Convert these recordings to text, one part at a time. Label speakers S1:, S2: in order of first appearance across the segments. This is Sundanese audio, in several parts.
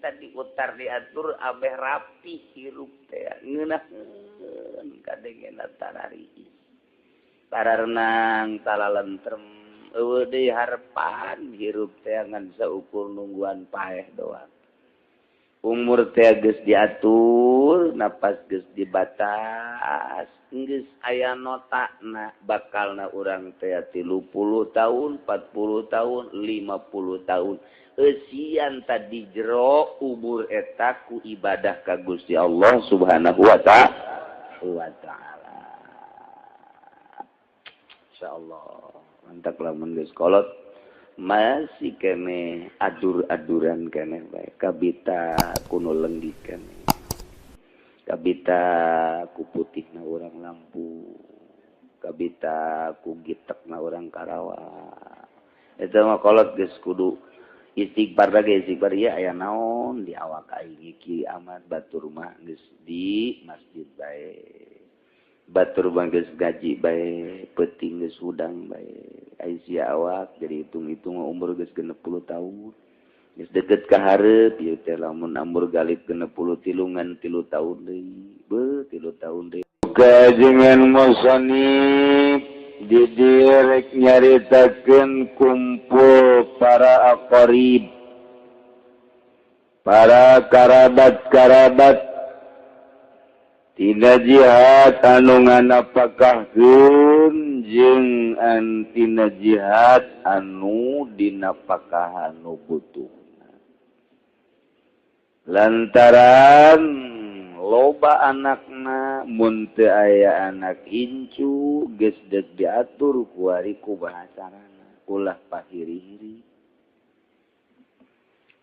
S1: tadi utar diatur abeh rapi hirup teh ngeunaheun kadengena tarari para renang tala lentrem eueuh deui harepan hirup teh ngan saukur nungguan paeh doang umur teh geus diatur napas geus dibatas geus aya notana bakalna urang teh 30 tahun 40 tahun 50 tahun eusian tadi jero umur eta ku ibadah ka Gusti Allah Subhanahu wa taala insyaallah mantap lamun geus kolot masih kene adur-aduran kene bae kabita kuno lenggih kene kabita ku putihna urang lampu kabita ku gitekna urang Karawa eta mah kolot geus kudu istighfar lagi istighfar ya aya naon di awak aing iki amat batur mah geus di masjid bae batur mah geus gaji bae peuting geus hudang bae ai sia awak jadi hitung-hitung umur geus 60 tahun geus deukeut ka hareup ieu teh lamun umur galib 63 ngan 3 tahun deui 3 tahun deui kajengan musannif didirek nyaritakeun kumpul para aqarib para karabat-karabat tina jihad anu nganapakahkeun jeung tina jihad anu dinapakahan nu butuhna lantaran loba anakna mun teu aya anak incu geus deuk diatur ku ari ku bahasana ulah pahiri-hiri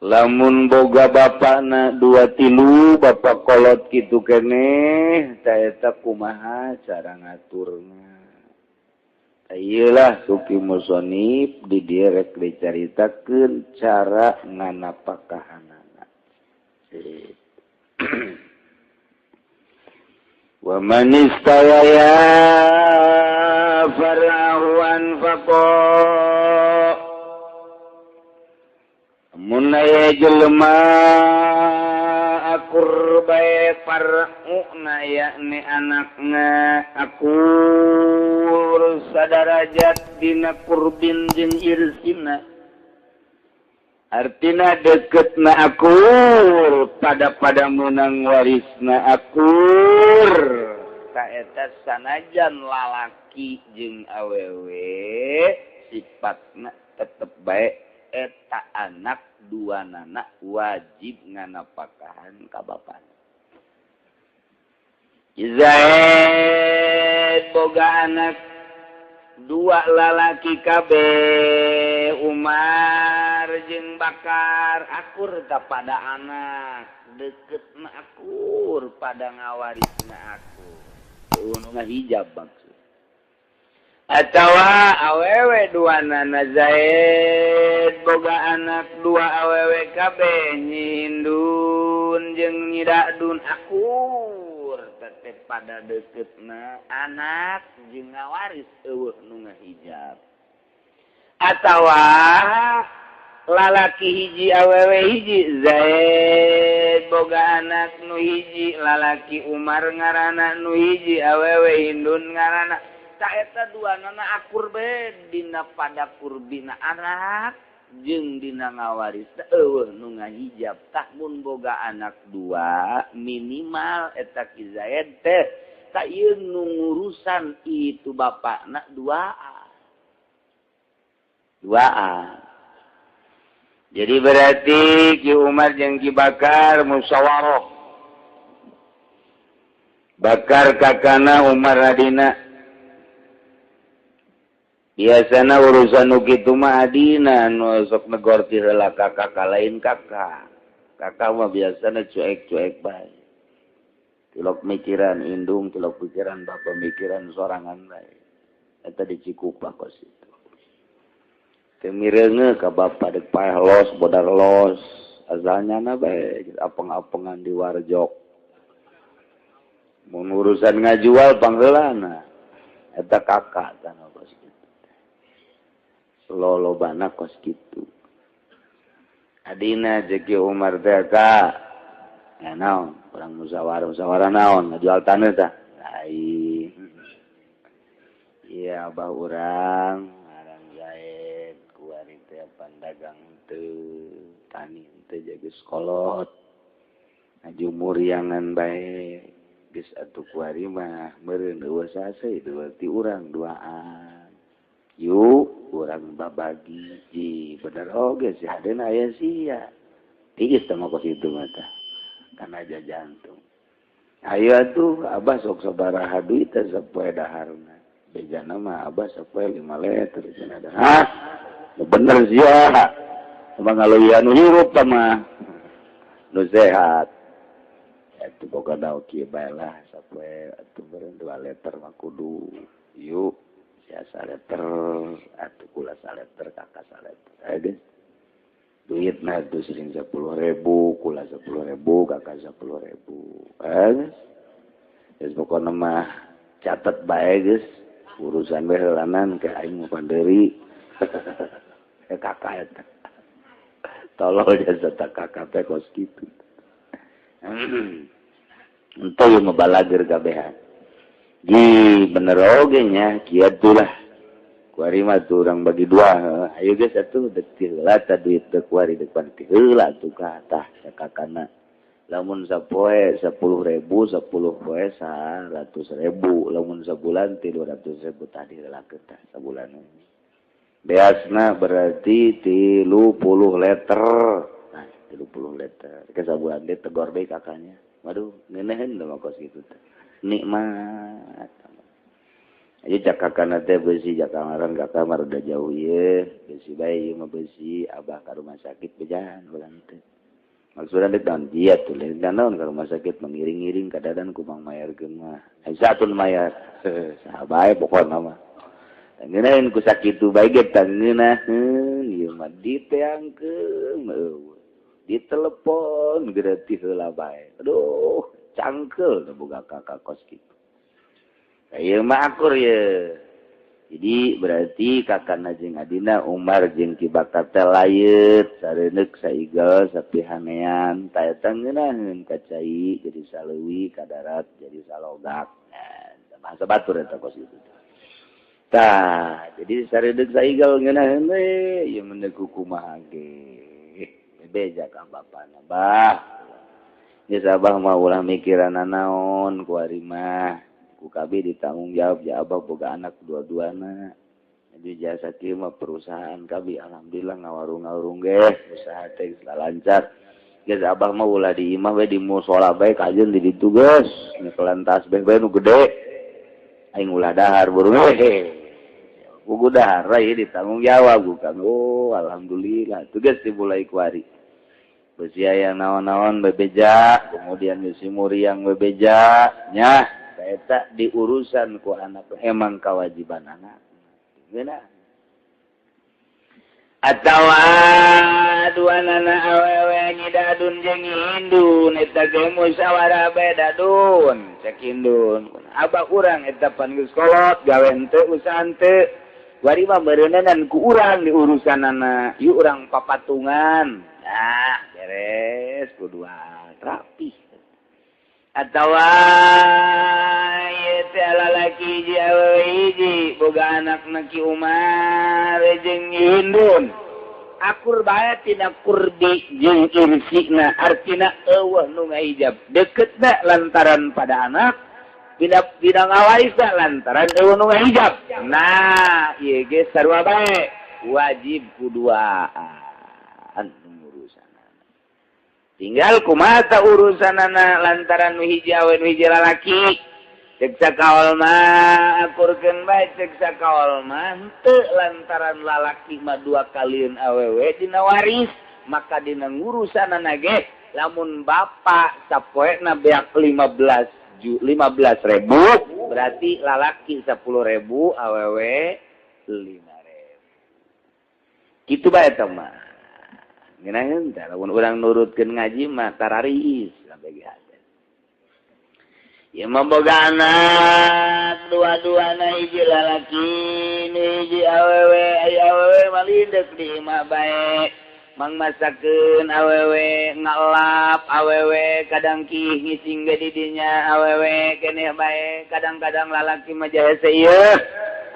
S1: lamun boga bapana 2-3 bapak kolot kitu keneh ta eta kumaha cara ngaturna ayeuna suki musannif didirek dicaritakeun cara nganapakahanana wa man istawaya farahu anfaqa mun aya jelema akur bae far'una yakni anakna akur sadarajat dina kurbin jeung irsina artina deketna akur pada menang warisna akur taeta sanajan lalaki jeung awewe sifatna tetep bae eta anak duanana wajib nganapakahan ka bapana Zaid boga anak 2 lalaki kabeh Umar jeung Bakar akur kepada anak deketna akur pada ngawarisna akur nu ngahijab maksud atawa awewe duanana Zaid boga anak 2 awewe kabeh nyindun jeung nyidadun akur tetep pada deketna anak jeung ngawaris eueuh nu ngahijab atawa lalaki hiji awewe hiji Zaid boga anak nu hiji lalaki Umar ngaranna nu hiji awewe Hindun ngaranna ta eta duanana akur bae dina pada kurbina anak jeung dina ngawaris eueuh nu ngahijab tah mun boga anak 2 minimal eta ki Zaid teh ta ieu nu ngurusan itu bapakna 2A jadi berarti Ki Umar jeung Ki Bakar musyawarah Bakar kakana Umar adina biasana urusan nu kitu mah adina nu sok negor ti heula kakak lain kakak mah biasana cuek-cuek bae tilok mikiran indung tilok pikiran bapa mikiran sorangan bae eta di Cikupa kos itu teu mireungeun ka bapa dek paeh los bodar los azalnyana bae apeng-apengan di warjok mun urusan ngajual pangheulana eta kakak kana kos kitu lolobana kos kitu adina jeki Umar teh ka ya naon urang musyawarah naon ngajual taneuh tah lain iya abah urang ngaran Zaid kuari teh pandagang teu tani teh jaga sekolot ngajumuriangan bae geus atuh kuari mah meureun eueuh sase dua ti urang duaan yuk urang babagi ji bener oge si hadeuna aya sia tiis teh mah kos kitu mah tah kana aja jantung ayo atuh abah sok sabaraha duit teh sapoe daharna bejana mah abah sapoe 5 liter cenah dah hah bener sia mah ngaloyan hirup tah mah nu sehat atuh boga daun kieu bae lah sapoe atuh beureun 2 liter mah kudu yuk sia 1 liter atuh kula 1 liter kakak 1 liter aya geus duitna tuh sering 10.000 kula 10.000 kakak 10.000 geus pokona mah catet bae geus urusan bae heulanan ke aing mah pandeuri kakak eta tolol jasa kakak teh kos kitu entou mah balager kabehan ji bener oge nya kieu lah kuari mah tuh urang bagi 2 ayo geus atuh deuk ti heula tah duit teh kuari depan ti heula tuh ka tah sakakana lamun sapoe 10.000 10 poe 100.000 lamun sabulan 300.000 tadi heulakeun tah sabulan beasna berarti 30 liter nah 30 liter ke sabulan teh tegor deui kakanya waduh ngeuneun mah kos kitu teh nikmat aja cakakana teh beusi jakangaran kakak mah rada jauh ieu beusi bae ieu mah beusi abah ka rumah sakit bejan ulang teh maksudna deuk naon jiat tuh lain naon ka rumah sakit mengiring-iring kadadan ku mang mayarkeun mah satun mayar saha bae pokona mah ngeunaheun ku sakitu bae ge tah ngeunaheun ieu mah diteangkeun ditelepon gereuti heula bae aduh cangkeul boga kakak kos kitu ieu mah akur ye jadi berarti kakana jeung adina Umar jeung Ki Bakar teh layeut sareuneuh saigel sapihanean ta eta ngeunaheun ka cai jadi saleuwi ka darat jadi salogak nah bahasa batur eta kos kitu tah jadi sareuneuh saigel ngeunaheun we ieu meuneuk kumaha ge bebeja ka bapana bah geus abah mah ulah mikiran naon kuari mah ku KB ditanggung jawab ya abah boga anak dua-duana jadi jasa kieu mah perusahaan KB alhamdulillah ngawarung-ngawarung ge usaha teh lancar geus abah mah ulah di imah we di mushola bae kajeun di ditu geus nyekelan tasbih bae nu gede aing ulah dahar burung buku dahar ieu ditanggung jawab bukan oh alhamdulillah tuh geus dimulai kuari beusi aya naon-naon bebeja kemudian si muriang bebeja nya eta diurusan ku anak emang kewajiban anak geuna atawa duanana awewe ngidadun jeung ngindun eta ge musyawarah bae dadun cek indun abah urang eta pan geus kolot gawe henteu usaha henteu wari mah beureunan ku urang di urusanana ieu urang papatungan nah beres kuduan rapi atawa ieu teh lalaki hiji awewe hiji boga anakna Ki Umar jeung Hindun akur bae tina kurdi jeung irsina artina eueuh nu ngahijab deuketna lantaran pada anak tidak ngawarisna lantaran eueuh nu ngahijab nah ieu ge sarua bae wajib kuduaan tinggal kumata urusanana lantaran nu hiji awe nu hiji lalaki cek sakaol mah akurkeun bae cek sakaol mah henteu lantaran lalaki mah 2 kalieun awewe dina waris maka dina ngurusanana ge lamun bapa sapoena beak 15.000 berarti lalaki 10.000 awewe 5.000 kitu bae eta mah ngeunaheun teh lamun urang nurutkeun ngaji mah tarariis sampai ge hade. Ieu mah boga anak dua-duana hiji lalaki hiji awewe aya awewe mah lindeuk di imah bae mangmasakeun awewe ngalap awewe kadang ki ngising ge di dinya awewe keneh bae kadang-kadang lalaki mah jasa ieu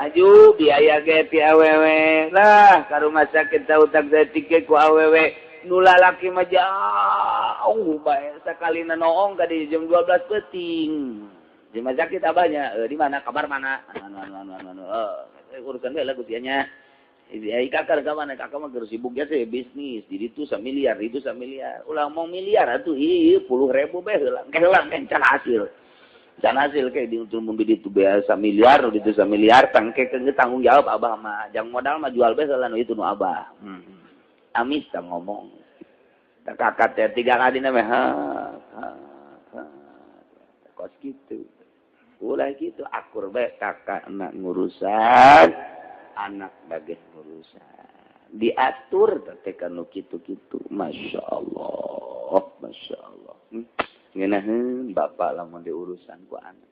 S1: aju biaya ge ti awewe lah ka rumah sakit utak zatik ge ku awewe nu lalaki mah jauh bae sakalina noong ka di jam 12 peuting di rumah sakit abahnya di mana kabar mana urusan bae lah kutianya. Kakak ke mana? Kakak mah terus sibuk ya sih bisnis. Jadi itu 1 miliar, itu 1 miliar. Ulah mau miliar atuh puluh ribu beh heula. Heula can hasil. Can hasil kayak di untuk membeli itu biasa miliar, itu 1 miliar tangke tanggung jawab abah mah. Jang modal mah jual beh heula nu itu nu abah. Amis tang ngomong. Kakak teh 3 kali na meh kos gitu. Ulah gitu akur beh kakak nak ngurusan anak bagai urusan diatur teh kanu kitu-kitu masyaallah ngeunaheun bapak lamun diurusan ku anak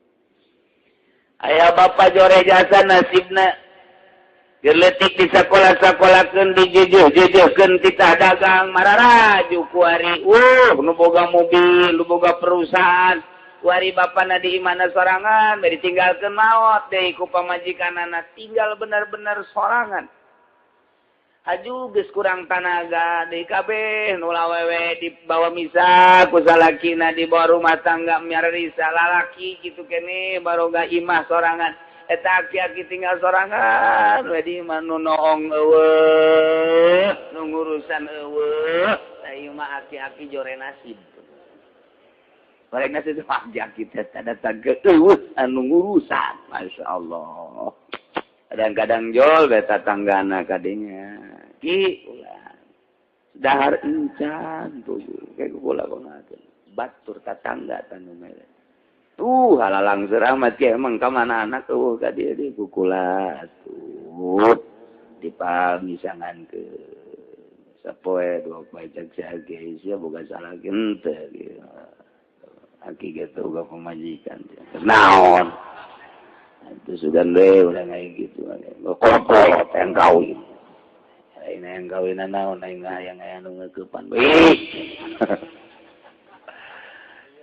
S1: aya bapak jore jasa nasibna geuletik di sakola-sakolakeun dijeujeuh-jeujeuhkeun titah dagang mararaju ku ari nu boga mobil nu boga perusahaan wari bapana di imana sorangan bari tinggalkeun maot deui ku pamajikanana tinggal benar-benar sorangan aju geus kurang tanaga deui kabeh nu lawewe dibawa misa ku salakina dibawa rumah tangga miarisa lalaki kitu keneh baroga imah sorangan eta aki-aki tinggal sorangan we di imah nu noong eueuh nu ngurusan eueuh da ieu mah aki-aki jore nasib. Mereka itu wajah kita datang ke anu ngurusan, masya Allah. Kadang-kadang jol beta tanggana kadinya, ki ulah dahar encan tuh, kayak gula banget. Batur tatangga tanu mere. Halalang seramat ya emang kamana anak tuh kadia di kukula tuh dipamisangan ke sapoe 2 pajak sage sia boga salah gente gitu. Aki gitu uga pemajikan naon itu sudah udah kayak gitu kolot yang kawin ini yang kawin naon yang anu ngeukepan baik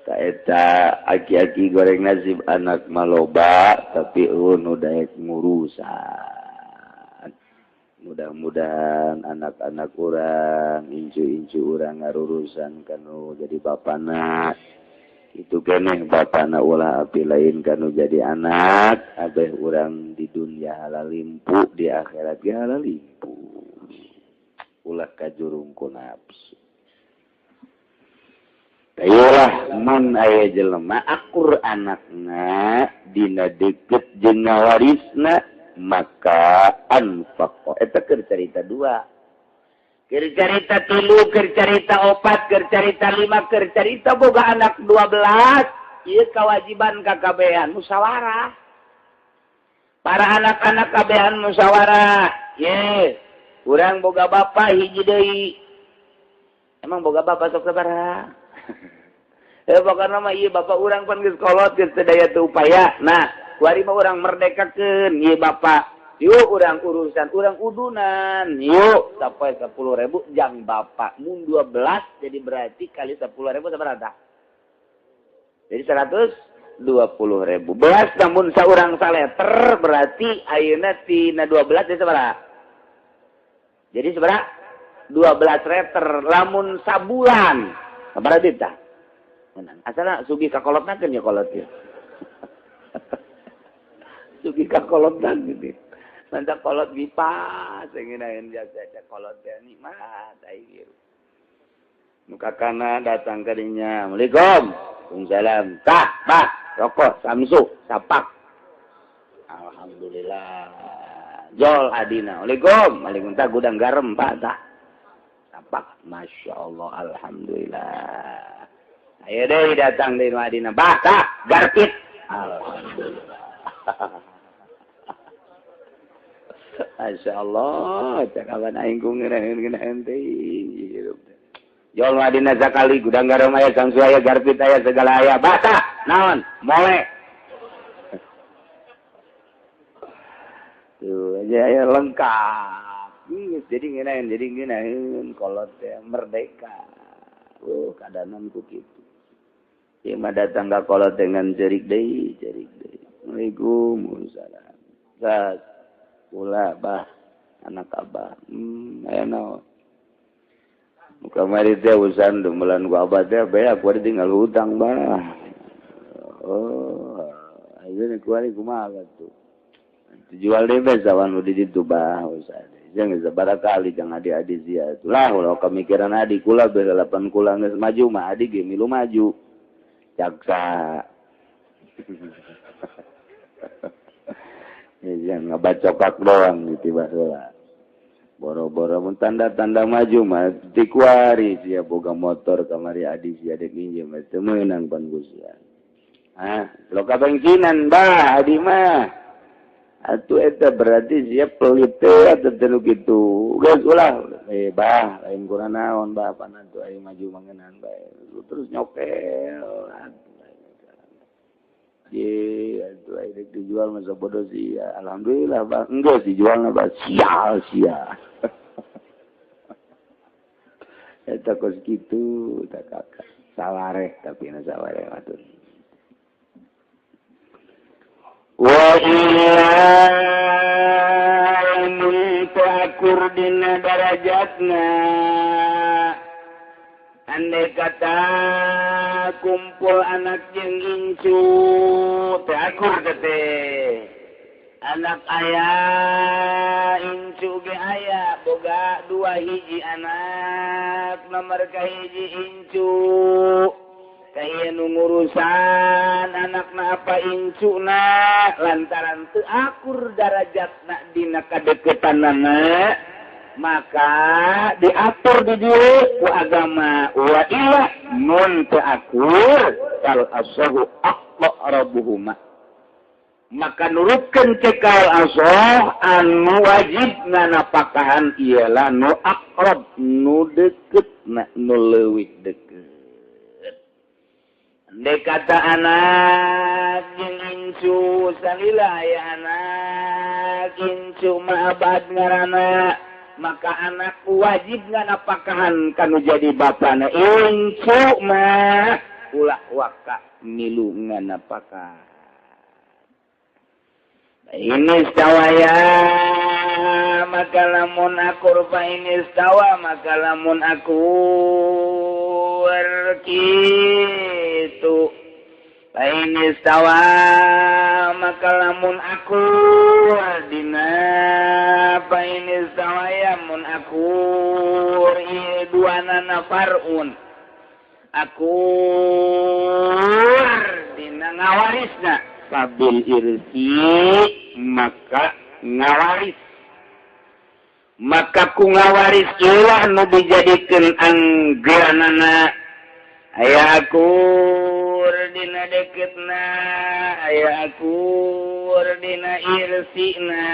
S1: kaeta aki-aki goreng nasib anak maloba tapi nu daek ngurusan mudah-mudahan anak-anak urang incu-incu urang ngarurusan kanu jadi bapana itu keneh bapana ulah api lain kanu jadi anak abeh urang di dunia halal limpu di akhirat ge halal limpu ulah kajurung ku nafsu tayulah mun aya jelema akur anakna dina deukeut jeung ngawarisna maka anfaq eta keur carita 2 keur carita 3, keur carita 4, keur carita 5, keur carita boga anak 12. Ieu kewajiban kakabehan musyawarah. Para anak-anak kabehan musyawarah. Ye, urang boga bapa hiji deui. Emang boga bapa sok sabaraha? Pokona mah ieu bapa urang pan geus kolot geus teu daya teu upaya. Nah, kuari mah urang merdekakeun ieu bapa. Yuk urang urusan, urang udunan. Yuk sampai 10.000 jang bapak. Mun 12 jadi berarti kali 10.000 seberapa? Jadi 120.000. Belas namun saurang saleter berarti ayeuna tina 12 jadi seberapa? Jadi seberapa? 12 letter. Lamun sabulan. Sabarha duit tah? Asalna sugih ka kolotnakeun ya kolot ya. Sugih ka kolotna gitu. Mantap kolot bipas, ingin jasa kolot ya nikmat, air. Muka kana datang kadinya, Assalamualaikum, Waalaikumsalam, tah, bah, rokok, samsu, sapak. Alhamdulillah, jol adina, Waalaikumsalam, gudang garam, pak, tah, sapak, masya Allah, alhamdulillah. Ayo deh datang di adina, bah, tah, garpit, alhamdulillah. Masya Allah, cakapan aing ku ngeunaheun teh. Jol adina sakali gudang garam aya samsu aya garpit aya segala aya. Bata, naon? Mole. Tuh aja aya lengkap. Geus jadi ngeunaheun kolot teh merdeka. Kadanan ku kitu. Ieu mah datang ka kolot dengan cerik deui. Waalaikumsalam. Gas. Kula bah anak abah. Aya naon? Kamari teh usan demelan ku abah teh bae aku tinggal hutang bah. Ayeuna kuari kumaha atuh? Dijual deh sawan nu di ditu bah usah. Jangan sabarakali jangan adik-adik sia. Lah ulah kamikiran adik kula belapan kula geus maju mah adik ge milu maju. Jaksa. Jangan ngabacokak doang gitu baheula. Boro-boro mun tanda-tanda maju mah dikuari sia boga motor kamari adik sia dek minjem teu meunang pan gusian. Lo kabengkinan bah adi mah. Atuh eta berarti sia pelit teh atuh teu kitu. Geus ulah. Bah lain kurang naon bah pan atuh aya maju mangenan bae. Terus nyokel. Atuh aya rek dijual mah sabodo sia. Alhamdulillah bah enggeus dijualna bah sia. Eta kos kitu tak kakak. Sawareh tapi na sawareh atuh. Wa ilaamun ta'akur dina darajatna andai kata kumpul anak jeung incu ta'akur teh anak ayah incu ge aya boga 2 hiji anak nomor kahiji incu kaya nu ngurusan anakna apa incuna lantaran teu akur darajatna dina kadeketanana maka diatur di dieu ku agama wa ilah mun teu akur kal asahu aqrabuhuma maka nurutkeun cekal asoh anu wajib nganapakahan ialah nu aqrab nu deuketna nu leuwih deukeut. Dekata anak jeung incu salila aya anak incu mah abad ngaranna maka anak wajib nganapakahan kanu jadi bapana incu mah ulah waka milu nganapakahan. Ini stawaya maka lamun akur fa ini stawa maka lamun akur kitu fa ini stawa maka lamun akur dina fa ini stawa ya mun akur duanana farun akur dina ngawarisna sabil irsi maka ngawaris maka ku ngawaris ilah nu dijadikeun anggeunana aya akur dina deketna aya akur dina irsina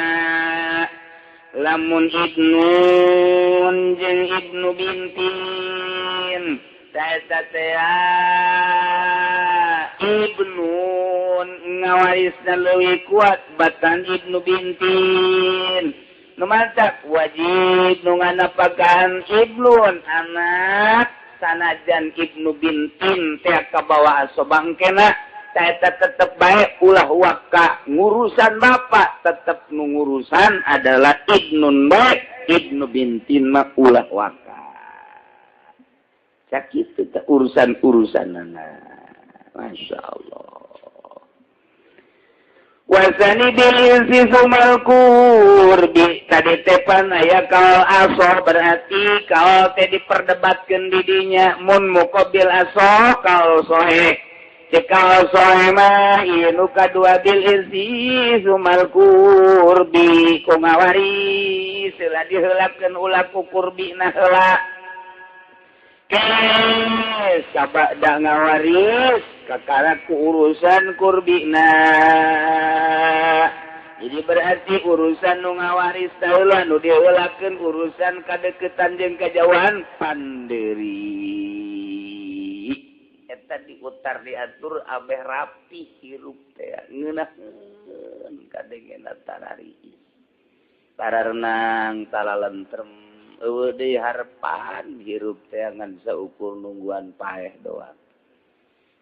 S1: lamun ibnun jeung ibnu bintin taeta teh ibnun ngawarisna leuwih kuat batan ibnu bintin nu mantap wajib nu nganapakahan ibnun anak sanajan ibnu bintin teh kabawa asobangkena taeta tetep bae ulah waka ngurusan bapak tetep nu ngurusan adalah ibnun bae ibnu bintin mah ulah waka sakitu teh urusan-urusanana masyaallah. Wasani bilisi sumal kurbi tadi tepan aya kal asoh berarti kal teh diperdebatkeun didinya mun muqabil asoh kal sohe cekal sohe mah ieu kadua bilisi sumal kurbi ku ngawaris heula diheulapkeun ulah ku kurbina heula kes sabada ngawaris kakara ku urusan kurbina jadi berarti urusan nu ngawaris taheula nu diheulakeun urusan kadeukeutan jeung kajauhan panderi eta diutar diatur abeh rapi hirup teh ngeunaheun kadengena tarari Pararenang talalentrem eueuh deui harepan hirup teh ngan saukur nungguan paeh doang.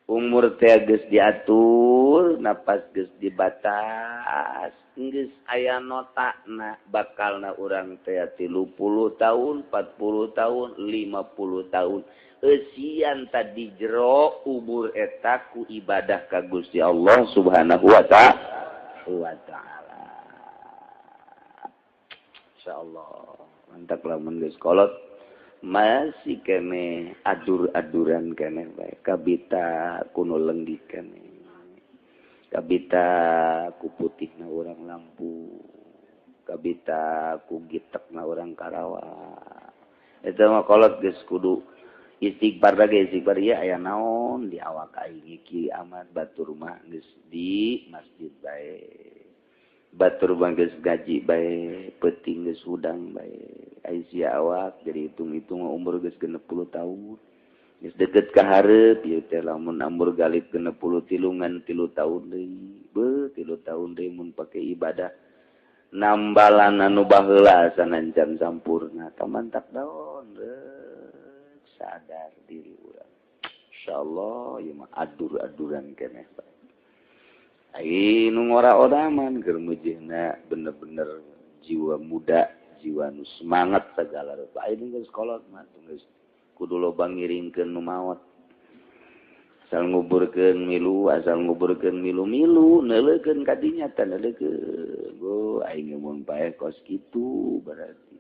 S1: Umur teh geus diatur, napas geus dibatas, geus aya notakna bakalna urang teh 30 tahun, 40 tahun, 50 tahun. Eusian tadi jero umur eta ku ibadah ka Gusti Allah Subhanahu wa taala. Insyaallah mantap lamun geus kolot masih kene adur-aduran kene bae kabita kuno lenggih kene kabita ku putihna urang lampu kabita ku gitekna urang Karawa eta mah kolot geus kudu istighfar lagi istighfar ya aya naon di awak aing iki amat batur mah geus di masjid bae batur geus gaji bae peuting geus hudang bae ai sia awak jadi hitung-hitung umur geus 60 tahun geus deukeut ka hareup ieu teh lamun umur galib 63 3 tahun deui 3 tahun deui mun pake ibadah nambalan anu baheula sanancan sampurna tamantak daon sadar diri urang insyaallah ieu mah adur-aduran keneh bae ai nu ngora-oraman keur mujihna bener-bener jiwa muda jiwa nu semangat segala rupa ini geus kolot mah geus kudu loba ngiringkeun nu maot asal nguburkeun milu neuleukeun ka dinya teh neuleukeun go aing mun paeh kos kitu berarti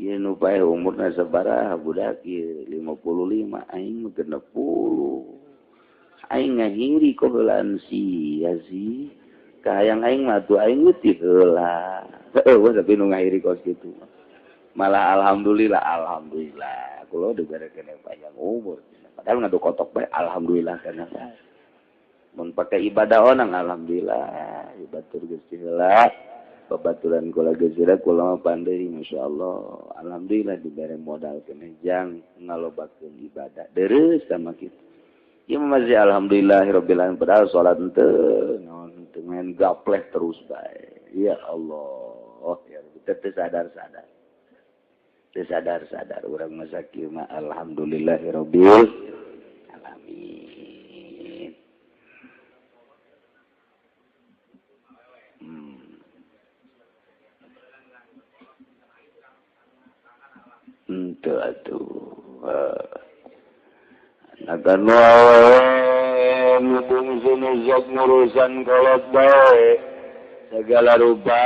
S1: ieu nu paeh umurna sabaraha budak ieu 55 aing 60 aing ngahiri ko heulaan sia sih kahayang aing mah tuh aing teu heula eueuh tapi nu ngahiri kos kitu malah alhamdulillah kulo dibere kene panjang umur padahal ngadu kotok bae alhamdulillah kana mun pake ibadah onang alhamdulillah ibatur Gusti heula babaturan kula geus kula mah pandai masyaallah alhamdulillah dibere modal kene jang ngalobakeun ibadah deres sama kitu ieu masih alhamdulillahirabbil alamin padahal salat teu naon teu main gapleh terus bae ya Allah ya kita sadar urang mah sakieu mah alhamdulillahirabbil alamin henteu atuh nagan wae mudung sunuzak ngurusan kolot bae segala rupa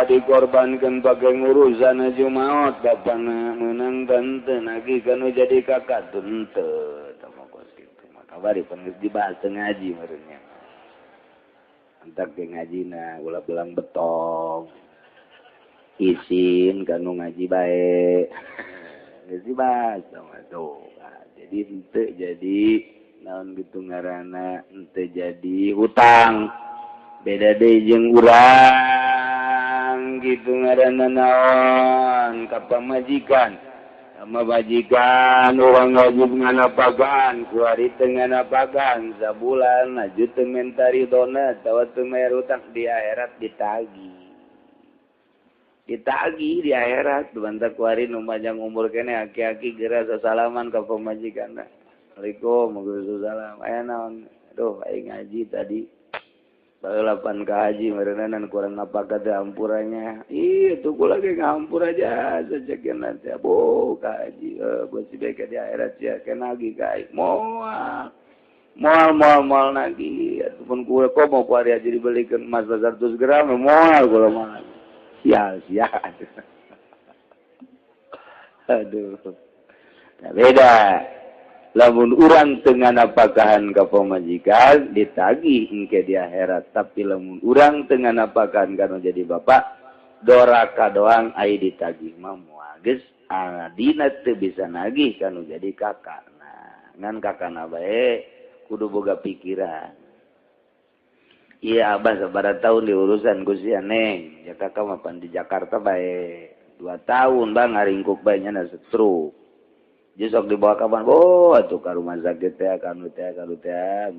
S1: dikorbankan pakai ngurusan aju maot bapana menang tante nagi kanu jadi kakak tente tamo kos kitu mah kabari pan geus dibahas ngaji meureunnya antak ke ngajina ulah belang betong isin kanu ngaji bae geus dibahas tuh jadi henteu jadi naon gitu ngaranna henteu jadi hutang beda deui jeung urang gitu ngaranna naon ka pamajikan sama majikan urang wajib nganapagan kuari teu nganapagan sabulan aju teu menta ridona tawa teu mayar hutang di akhirat ditagih di akhirat banta kuari nu panjang umur kene aki-aki geura sasalaman ka pamajikanna Assalamualaikum waalaikumsalam aya naon aduh aing ngaji tadi balapan ka haji meureunan kurang ngapaka teh ampurannya itu kula ge ngampur aja sacekeun nanti abo ka haji beusi bae di akhirat sia kena lagi ka aing moal nagi ataupun kula kok mau kuari haji dibelikeun emas 100 gram moal kula mah sial aduh nah, beda lamun urang teu nganapakahan ka pamajikan ditagih engke di akhirat tapi lamun urang teu nganapakahan kana jadi bapak doraka doang ai ditagih mah moal geus adina teu bisa nagih kanu jadi kakak nah ngan kakana bae kudu boga pikiran iya abah sabaraha tahun diurusan ku sia neng ya kakak mah pan di Jakarta bae 2 tahun bang ngaringkuk bae nya stroke Jesok dibawa kapan? Atuh ka rumah sakit teh, kanu teh,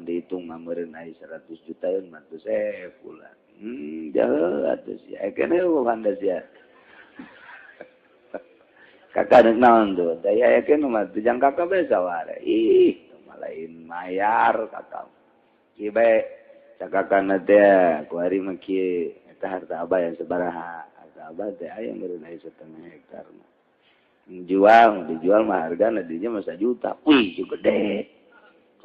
S1: dihitung mah meureun aya 100 juta eun 100.000 pula. Jauh atuh sia. Kene bukan sia. Kakak nek naon tuh? Daya kene mah tujang kakak bae saware. Ih, malain mayar kakak. Ieu bae cakakanna teh ku ari mah kieu eta harta abah yang sabaraha. Harta abah teh aya meureun aya 1,5 hektar mah. Dijual mah hargana dinya mah 1 juta. Wih, cukup gede.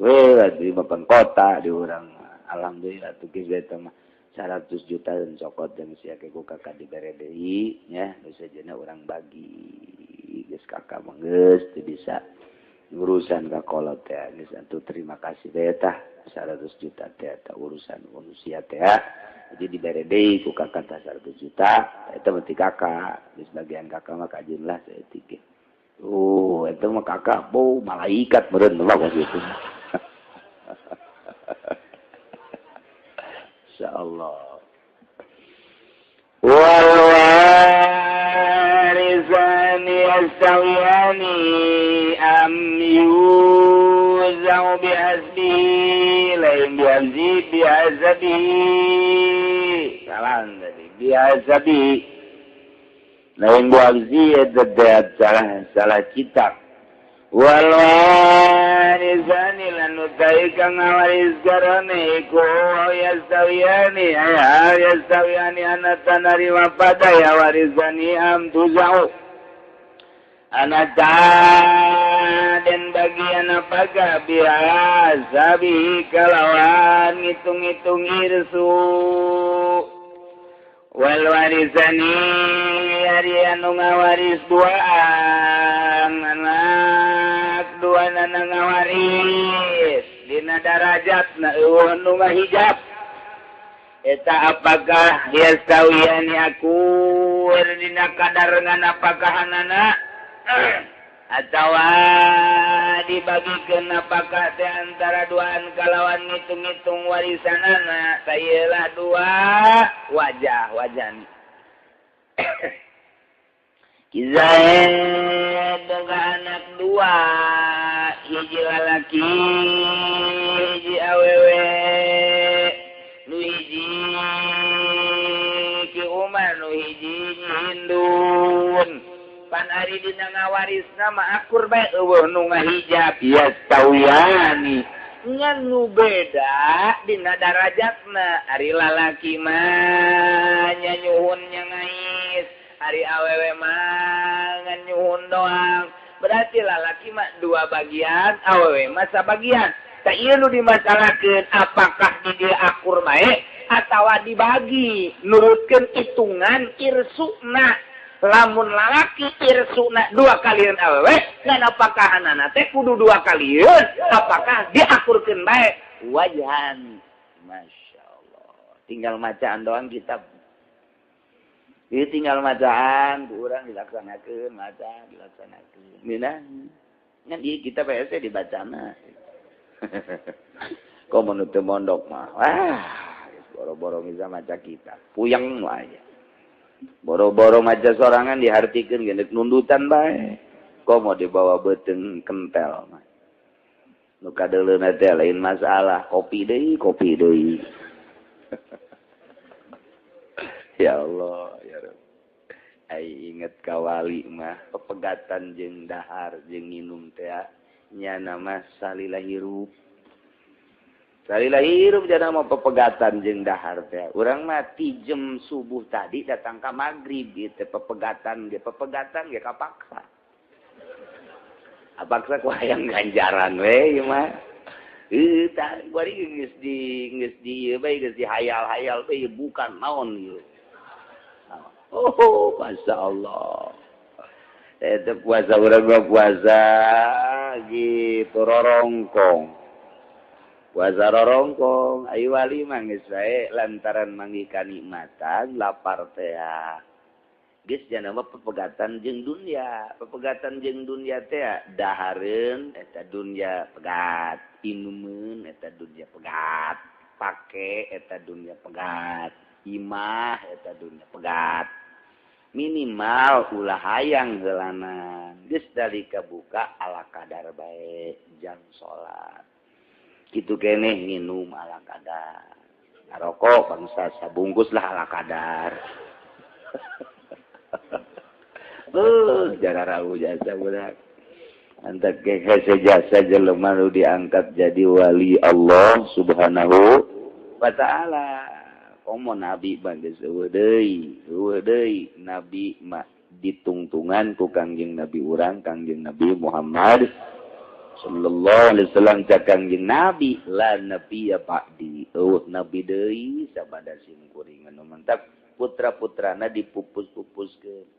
S1: Weh, di papan kota di urang. Alhamdulillah tuh geus eta mah 100 juta dan cokot dan sia ke ku kakak dibere deui nya geus sejenna urang bagi geus kakak mah geus teu bisa urusan ka kolot teh geus atuh terima kasih bae tah 100 juta teh eta urusan manusia teh jadi dibere deui ku kakak tah 100 juta eta mah ti kakak geus bagian kakak mah kajeun lah saeutik eta mah kakak malaikat meureun mah gitu. Insyaallah. Wal warisani yastawiyani am yuzau bihasbihi lain bihasabihi. Salah tadi. Bihasabihi. Lain bihasabihi itu salah kitab. Wal warisani lan utai kang ngawaris garane iku yastawiyani anatan ari wapada ya warisani am tuzau anatan dan bagian apakah biasa bihi kalawan ngitung-ngitung irsu wal warisani ari anu ngawaris duaan anak duaan anu ngawaris dina darajatna eueuh nu ngahijab eta apakah yastawiyani akur dina kadarengan apakahanana atawa dibagikeun apakah teh antara duaan kalawan ngitung-ngitung warisanana sayelah dua wajahni Kizaid dengan anak dua hiji lalaki hiji awewe nu hiji ki umar nu hiji hindun pan ari dina ngawarisna mah akur bae eueuh nu ngahijab yastawiyani ngan nu beda dina darajatna ari lalaki mah nyanyuhun nyangais ari awewe mah ngan nyuhun doang berarti lalaki mah 2 bagian awewe mah sabagian tah ieu nu dimasalakeun apakah di dieu akur bae atawa dibagi nurutkeun hitungan irsuna lamun lalaki irsuna 2 kalieun awewe ngan apakah anana teh kudu 2 kalieun apakah diakurkeun bae wajahan masyaallah tinggal macaan doang kitab ini tinggal macaan kurang dilaksanakeun macaan dilaksanakeun mina ngan ieu kitab PSC dibacana komo teu mondok mah wah boro-boro bisa maca kitab puyeng wae boro-boro maca sorangan dihartikeun geus nundutan bae komo dibawa beuteung kentel mah nu kadeuleuna teh lain masalah kopi deui ya Allah ya Rabb ai inget kawali mah pepegatan jeung dahar jeung nginum teh nya nama salila hirup jangan mau pepegatan jeung dahar teh. Urang mah ti jam subuh tadi datang ka magrib gitu pepegatan ge kapaksa. Apaksa ku hayang ganjaran we ieu mah. Tah bari geus di bae geus dihayal-hayal bae bukan naon ieu. Oh, masyaallah. Eta puasa urang mah puasa gitu rorongkong. Puasa rorongkong, ayu wali mah geus bae lantaran manggih kanikmatan lapar teh. Geus cenah mah pepegatan jeung dunya. Pepegatan jeung dunya teh dahareun eta dunya pegat, inumeun eta dunya pegat, pake eta dunya pegat, imah eta dunya pegat. Minimal ulah hayang geulanan. Geus dalika buka ala kadar bae jam salat. Kitu keneh nginum ala kadar. rokok bangsa sabungkus lah ala kadar. Jangan ragu jasa budak. Antak ke hese jasa jelema nu diangkat jadi wali Allah Subhanahu wa taala. Komo nabi bangsa eueuh deui nabi mah ditungtungan ku Kangjeng Nabi urang Kangjeng Nabi Muhammad sallallahu alaihi wasallam cak Kangjeng Nabi la nabi ya ba'di nabi deui sabada sim kuring anu mantap putra-putrana dipupus-pupuskeun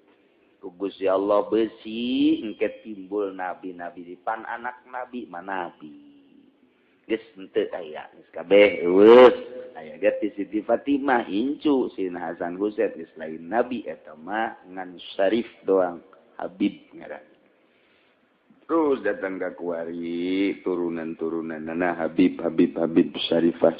S1: ku Gusti Allah beusi engke timbul nabi-nabi di pan anak nabi mana nabi geus henteu aya geus kabeh eueus aya ge ti Siti Fatimah incu Sina Hasan Husein geus lain nabi eta mah ngan syarif doang Habib ngaran terus datang ka kuari turunan-turunanna Habib Syarifah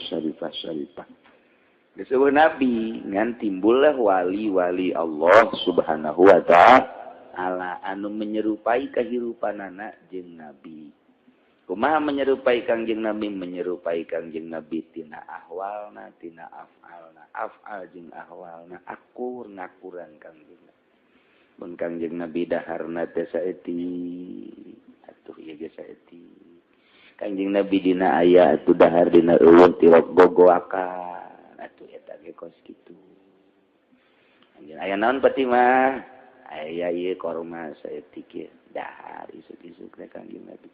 S1: geus eueuh nabi ngan timbullah wali-wali Allah Subhanahu wa taala anu menyerupai kahirupanana jeung nabi. Kumaha menyerupai Kangjeng Nabi tina ahwalna tina af'alna af'al jeung ahwalna akur ngakuran Kangjeng Nabi mun Kangjeng Nabi daharna teh saeuti atuh ieu ge saeuti Kangjeng Nabi dina aya atuh dahar dina eueuh tilok gogoakan atuh eta ge kos kitu anjeun aya naon pati mah aya ieu korma saeuti ge dahar isuk-isuk teh Kangjeng Nabi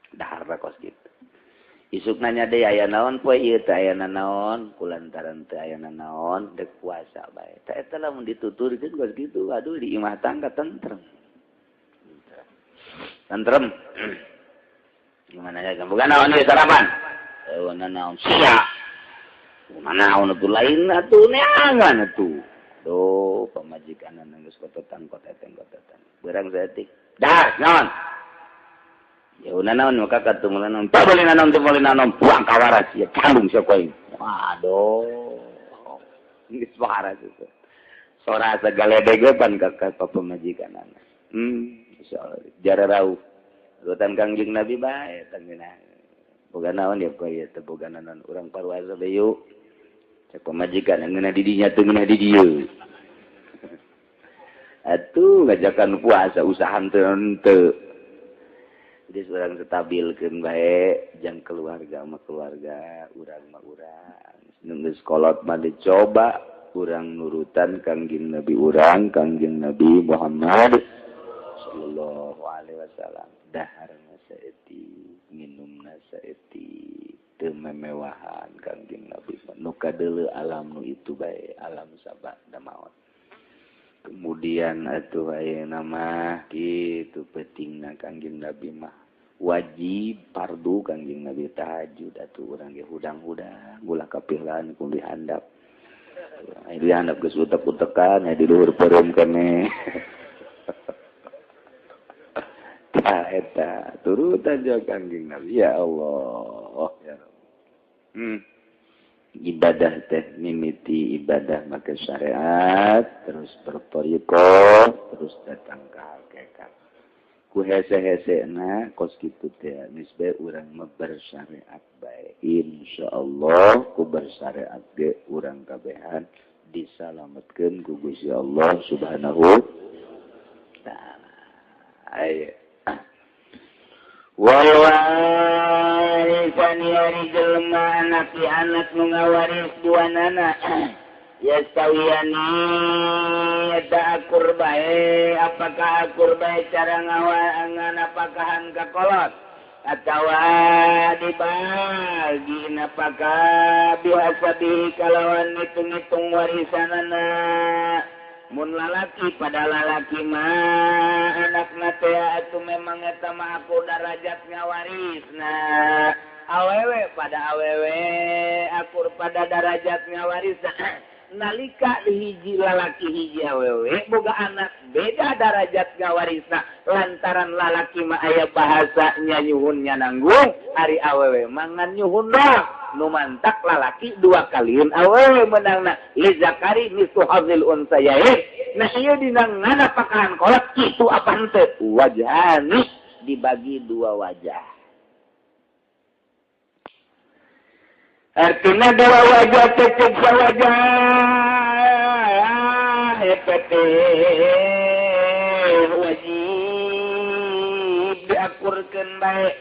S1: dahar kos gitu. Isuk nanya deh aya naon poe ieu teh aya naon kulantaran teh aya naon dek puasa bae. Tah eta lamun dituturkeun kos kitu aduh di imah tangga tentrem. Tentrem. Gimana ya boga naon ieu sarapan? Eueuh naon sia. Mana naon atuh lain atuh neangan atuh. Duh pamajikanana geus kototan. Beurang saeutik. Dah naon? Ya naon maka katumulan naon boleh naon buang kawaras ya canggung sia koe waduh geus waras itu sora sagaledegepan ka pamajikanana insyaallah jara rauh rutan Kangjeng Nabi bae tanggeuna boga naon ya koe teh boga naon urang paruasa bae yuk cek pamajikan ngeuna di dinya teu ngeuna di dieu atuh ngajakan puasa usahan teu jadi orang stabilkeun bae jang keluarga mah keluarga urang mah urang geus kolot mah dicoba urang nurutan Kangjeng Nabi urang Kangjeng Nabi Muhammad sallallahu alaihi wasallam daharna saeuti minumna saeuti teu memewahan Kangjeng Nabi nu kadeuleu alam nu itu bae alam sabada maot kemudian atuh ayeuna mah kitu pentingna Kangjeng Nabi mah wajib fardu Kangjeng Nabi tahajud atuh urang ge hudang-hudang ulah kapihlan ku dihandap dihandap geus utek-utekan di luhur peureum keneh tah eta turutan jeung Kangjeng Nabi ya Allah ya Rabb ibadah teh mimiti ibadah make syariat terus bertorikoh terus datang ke hakikat ku hese-hesena kos kitu teh nisbe urang mah bersyariat bae insyaallah ku bersyariat ge urang kabehan disalametkeun ku Gusti Allah Subhanahu wa taala aya warisan yari jelema anak nu ngawaris duanana yastawiyani eta akur bae apakah akur bae cara ngawangan apakahan kakolot atawa dibagi apakah bihasabi kalawan ngitung-ngitung warisanana mun lalaki pada lalaki mah anakna teh atuh memang eta mah aku darajat ngawarisna awewe pada awewe akur pada darajat ngawarisna nalika hiji lalaki hiji awewe boga anak beda darajat ngawarisna lantaran lalaki mah aya bahasanya nyuhunnya nanggung ari awewe mangan nyuhun doang nu mantak lalaki dua kaliun awewe menangna li zakari mislu hadzil unsayain nah ieu dina ngana pakahan kolot kitu apa henteu wajhani dibagi dua wajah Artinya dua wajah cecek sawajah. EPT wajib diakurkeun bae.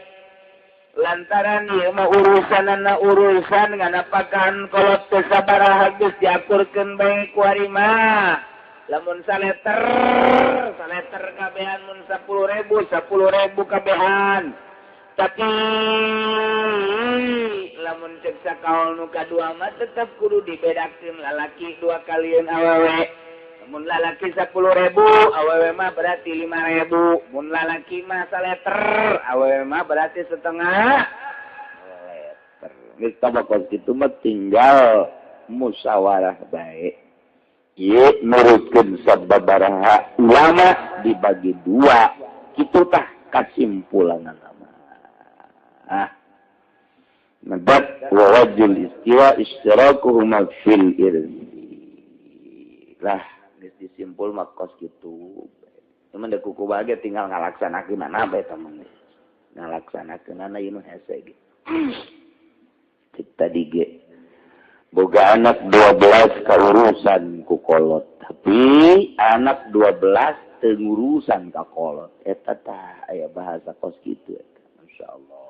S1: Lantaran ieu mah urusanana urusan nganapakan kolot teu sabaraha geus diakurkeun bae ku ari mah. Lamun saleter kabehan mun 10.000 kabehan. Tapi lamun cek sakaol nu kadua mah tetep kudu dibedakeun lalaki 2 kalieun awewe. Mun lalaki 10.000 awewe mah berarti 5.000. Mun lalaki mah saleter awewe mah berarti setengah leter. Geus tabakos kitu mah tinggal musyawarah bae. Ieu nurutkeun sababaraha ulama dibagi 2. Kitu tah kasimpulanana mah. Nabat wa wajul istiwa ishtirakuhuma fil irzi. Lah geus disimpul mah kos kitu. Cuman da kuku bahagia tinggal ngalaksanakeunana bae temen. Ngalaksanakeunana ieu nu hese gitu. Kita dige boga anak 12 kaurusan ku kolot, tapi anak 12 teu ngurusan ka kolot. Eta tah aya bahasa kos kitu eta. Masyaallah.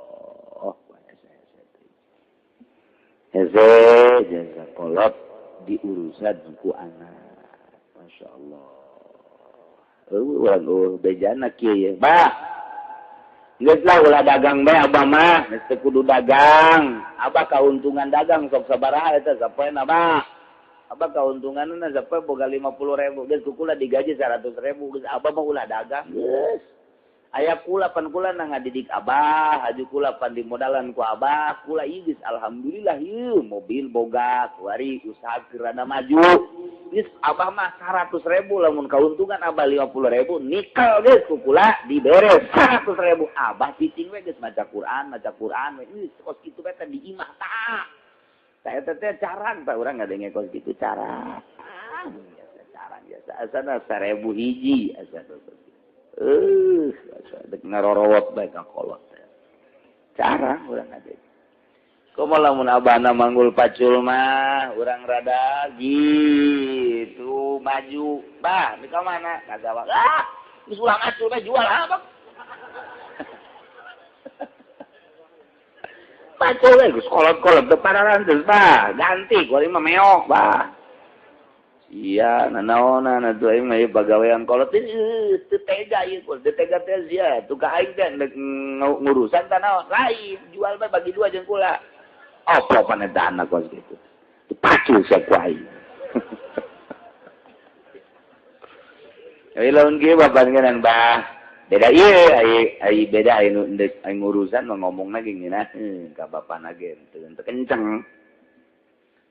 S1: Hese jasa kolot diurusan ku anak. Masyaallah. Urang bejana kieu ye. Bah. Geus lah ulah dagang bae abah mah, geus teu kudu dagang. Abah kauntungan dagang sok sabaraha eta sapoena mah. Abah kauntunganna sapoe boga 50.000, geus kukula digaji 100.000, geus abah mah ulah dagang geus. Aya kula pan kula na ngadidik abah, haju kula pan dimodalan ku abah, kula ieu geus alhamdulillah ieu mobil boga, kuari usaha keurana maju. Geus abah mah 100.000 lamun kauntungan abah 50.000 nikel geus kukula diberes 100.000. Abah cicing we geus maca Quran we. Geus kos kitu we teh di imah tah. Saya teh carang tah urang ngadenge kos kitu carang. Carang biasa asana 1.000 hiji asana. Dek ngarorowot bae ka kolot. Carang urang ngadenge. Kumaha lamun abahna manggul pacul mah urang rada gitu maju. Bah, di ka mana? Kagak wae. Geus ulang acul bae jual apa? Pacul we geus kolot-kolot teu pararan teu bah, ganti ku ari mah meok bah. Iya, nanaonan atuh aing mah pagawean kolot teu tega ieu kul, teu tega teh sia. Tuh ka aing teh ngurusan teh naon? Lain, jual bae bagi 2 jeung kula. Apa paneta anak kos gitu. Pacul sia ku aing. Ai lamun kieu bapangenan bah. Beda ieu ai beda anu aing ngurusan mah ngomongna geuninah ka bapana ge teu kenceng.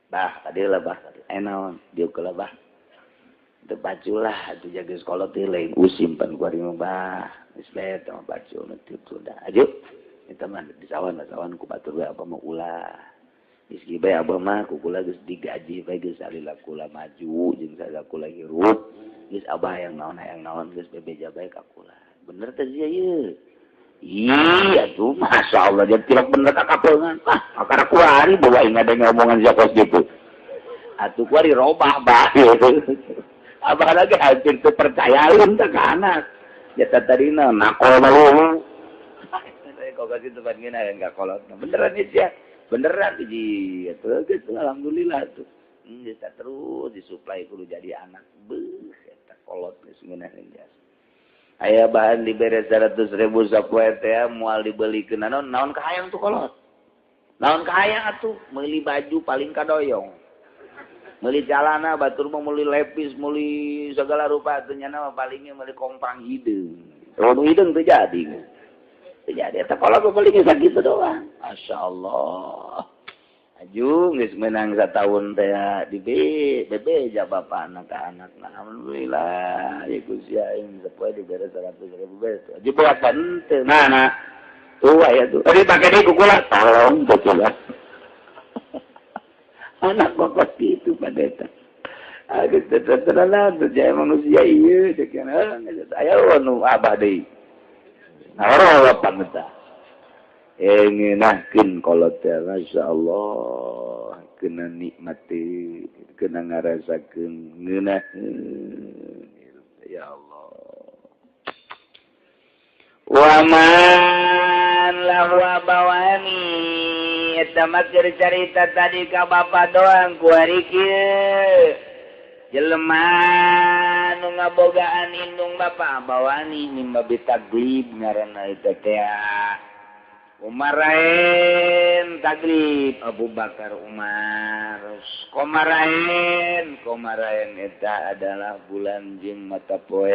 S1: Bah, tadi lah bah. Naon dieu kala bah. Teu pacul lah atuh jaga sekolah teh lain usimpan ku ari mah bah. Geus bae teh pacul teu sudah. Aju. Eta mah disawan ku batur we apa mah ulah. Geus kieu bae abah mah ku kula geus digaji bae geus salila kula maju jeung salila kula hirup. Geus abah hayang naon geus bebeja bae ka kula. Bener teh sia ieu. Iya tuh, masya Allah dia tidak bener kakapengan. Karena kuari bawa ingat dengan omongan siapa gitu. Atuh kuari robah bah. Abah lagi hampir terpercayain tak ke anak. Ya tadi nakol malu. Kau kasih tempat gini yang gak kolot. Beneran ya, beneran ji. Gitu, alhamdulillah tuh. Kita terus disuplai kudu jadi anak. Kita kolot sebenarnya biasa. Aya bahan diberi 100.000 sapoe teh moal dibelikeun naon kahayang tuh kolot. Naon kahayang atuh meuli baju paling kadoyong. Meuli calana batur mah meuli lepis, meuli segala rupa teh nyana mah palingnya meuli kompang hideung. Kalau hideung teu jadi. Teu jadi eta kolot paling sakitu doang. Masyaallah. Aju geus menang satahun teh di bebeja bapak anak-anak. Alhamdulillah ya Gusti aing sapoe dibere 100.000 beres. Aju buat teu. Nah. Tuh aya tuh. Tadi pakai deui kukula tolong betul. Anak bapak kitu padeta. Aduh tetetenan teh jaya manusia ieu teh kana aya nu abah deui. Naon pan eta. ngeunahkeun kolot teh masyaallah kena nikmati kena ngarasakeun ngeunaheun ya Allah wa man lahu abawani eta mah carita tadi ka bapa doang ku ari kieu jelema nu ngabogaan indung bapa abawani mimba bitaglib ngaranna eta teh Umarain taglib Abu Bakar Umar Komarain eta adalah bulan jeung mata poe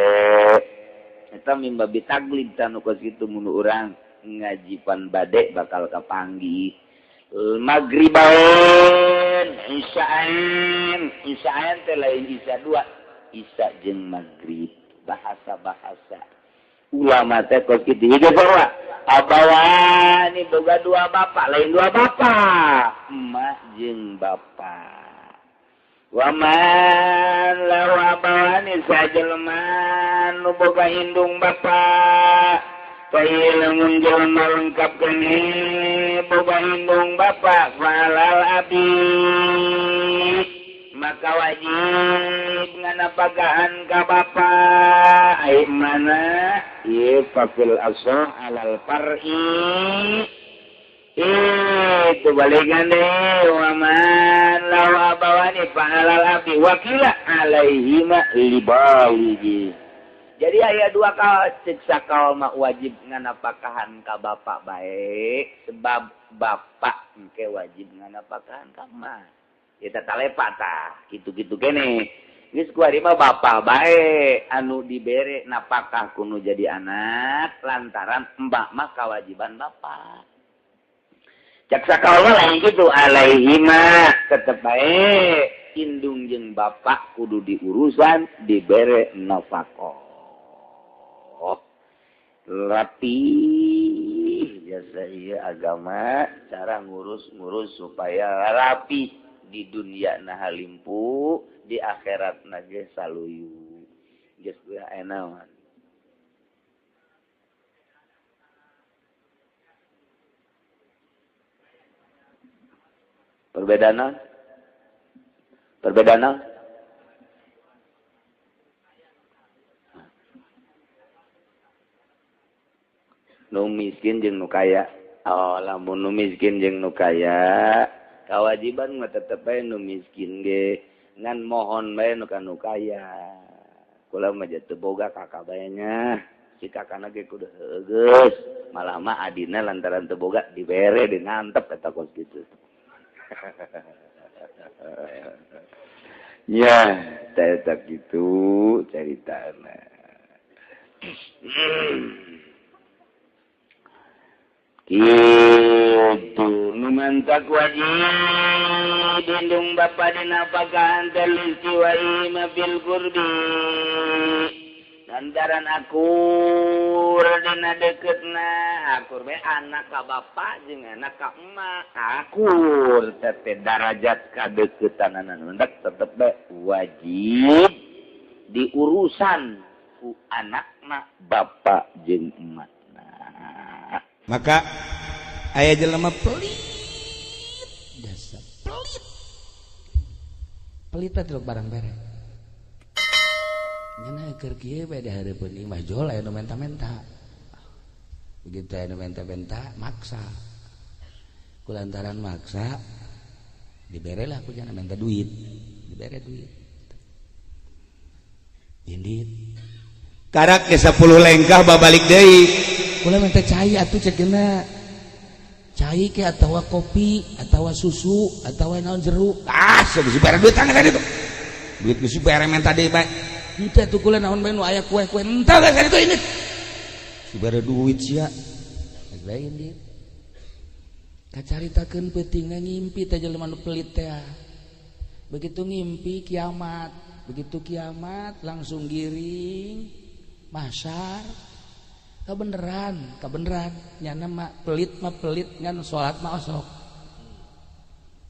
S1: eta mimba bitaglib tanu kos kitu mun urang ngaji pan bade bakal kapanggih magribain isyaen teh lain isya dua isya jeung magrib bahasa ulama teh kos kitu hiji bahwa abawani boga dua bapak lain dua bapak emak jeung bapak wa man lahu abawani sajelma nu boga indung bapak lamun jelema lengkap kene boga indung bapak falal abi maka wajib nganapagahan ka bapak ai mana ieu fafil asah alal far'i itu balikan deh wa man lahu abawani fa alal abi wakila alaihima libaligi jadi aya dua kal siksa kaul mah wajib nganapagahan ka bapak bae sebab bapak engke wajib nganapagahan ka mah kita talepa tah gitu-gitu kene geus kuari mah bapak bae anu dibere napakah kudu jadi anak lantaran mbak mah kewajiban bapak cak sakaul lain gitu alaihima tetep bae indung jeung bapak kudu diurusan dibere nafkah rapi jasa ieu agama cara ngurus supaya rapi di dunia nah limpu di akhirat nage saluyu geus enawan perbedaan nu miskin jeung nu kaya lamun nu miskin jeung nu kaya kawajiban mah tetep bae nu miskin ge ngan mohon bae nu kanu kaya kula mah teu boga kakak bae nya si kakana ge kudu heugeus malah mah adina lantaran teu boga dibere dinantep eta kos kitu nya eta kitu caritana itu numantak wajib indung bapa dinapagahan terlistiwai mafil kurbi lantaran akur dina deketna akur be anak ka bapa jeung anak ka emak akur teh darajat kadeketanan hendak tetep be wajib diurusan ku anakna bapa jeung emak
S2: maka aya jelema pelit jasa pelit teh barang bere nyana keur kieu bae dihareupeun ieu mah jol aya nu menta-menta begitu aya nu menta-menta maksa kulantaran maksa dibere lah ku cenah menta duit dibere duit indit karak ke 10 lengkah babalik deui kula minta cai atuh cekeuna cai ke atawa kopi atawa susu atawa naon jeruk geus bare duit tangga tadi tuh duit geus bare minta deui bae henteu atuh kula naon bae nu aya kue-kue henteu geus tadi tuh ini bare duit sia lain dia kacaritakeun peutingna ngimpi teh jelema nu pelit teh begitu ngimpi kiamat langsung giring mahsyar kebeneran nyana mah pelit ngan salat mah osok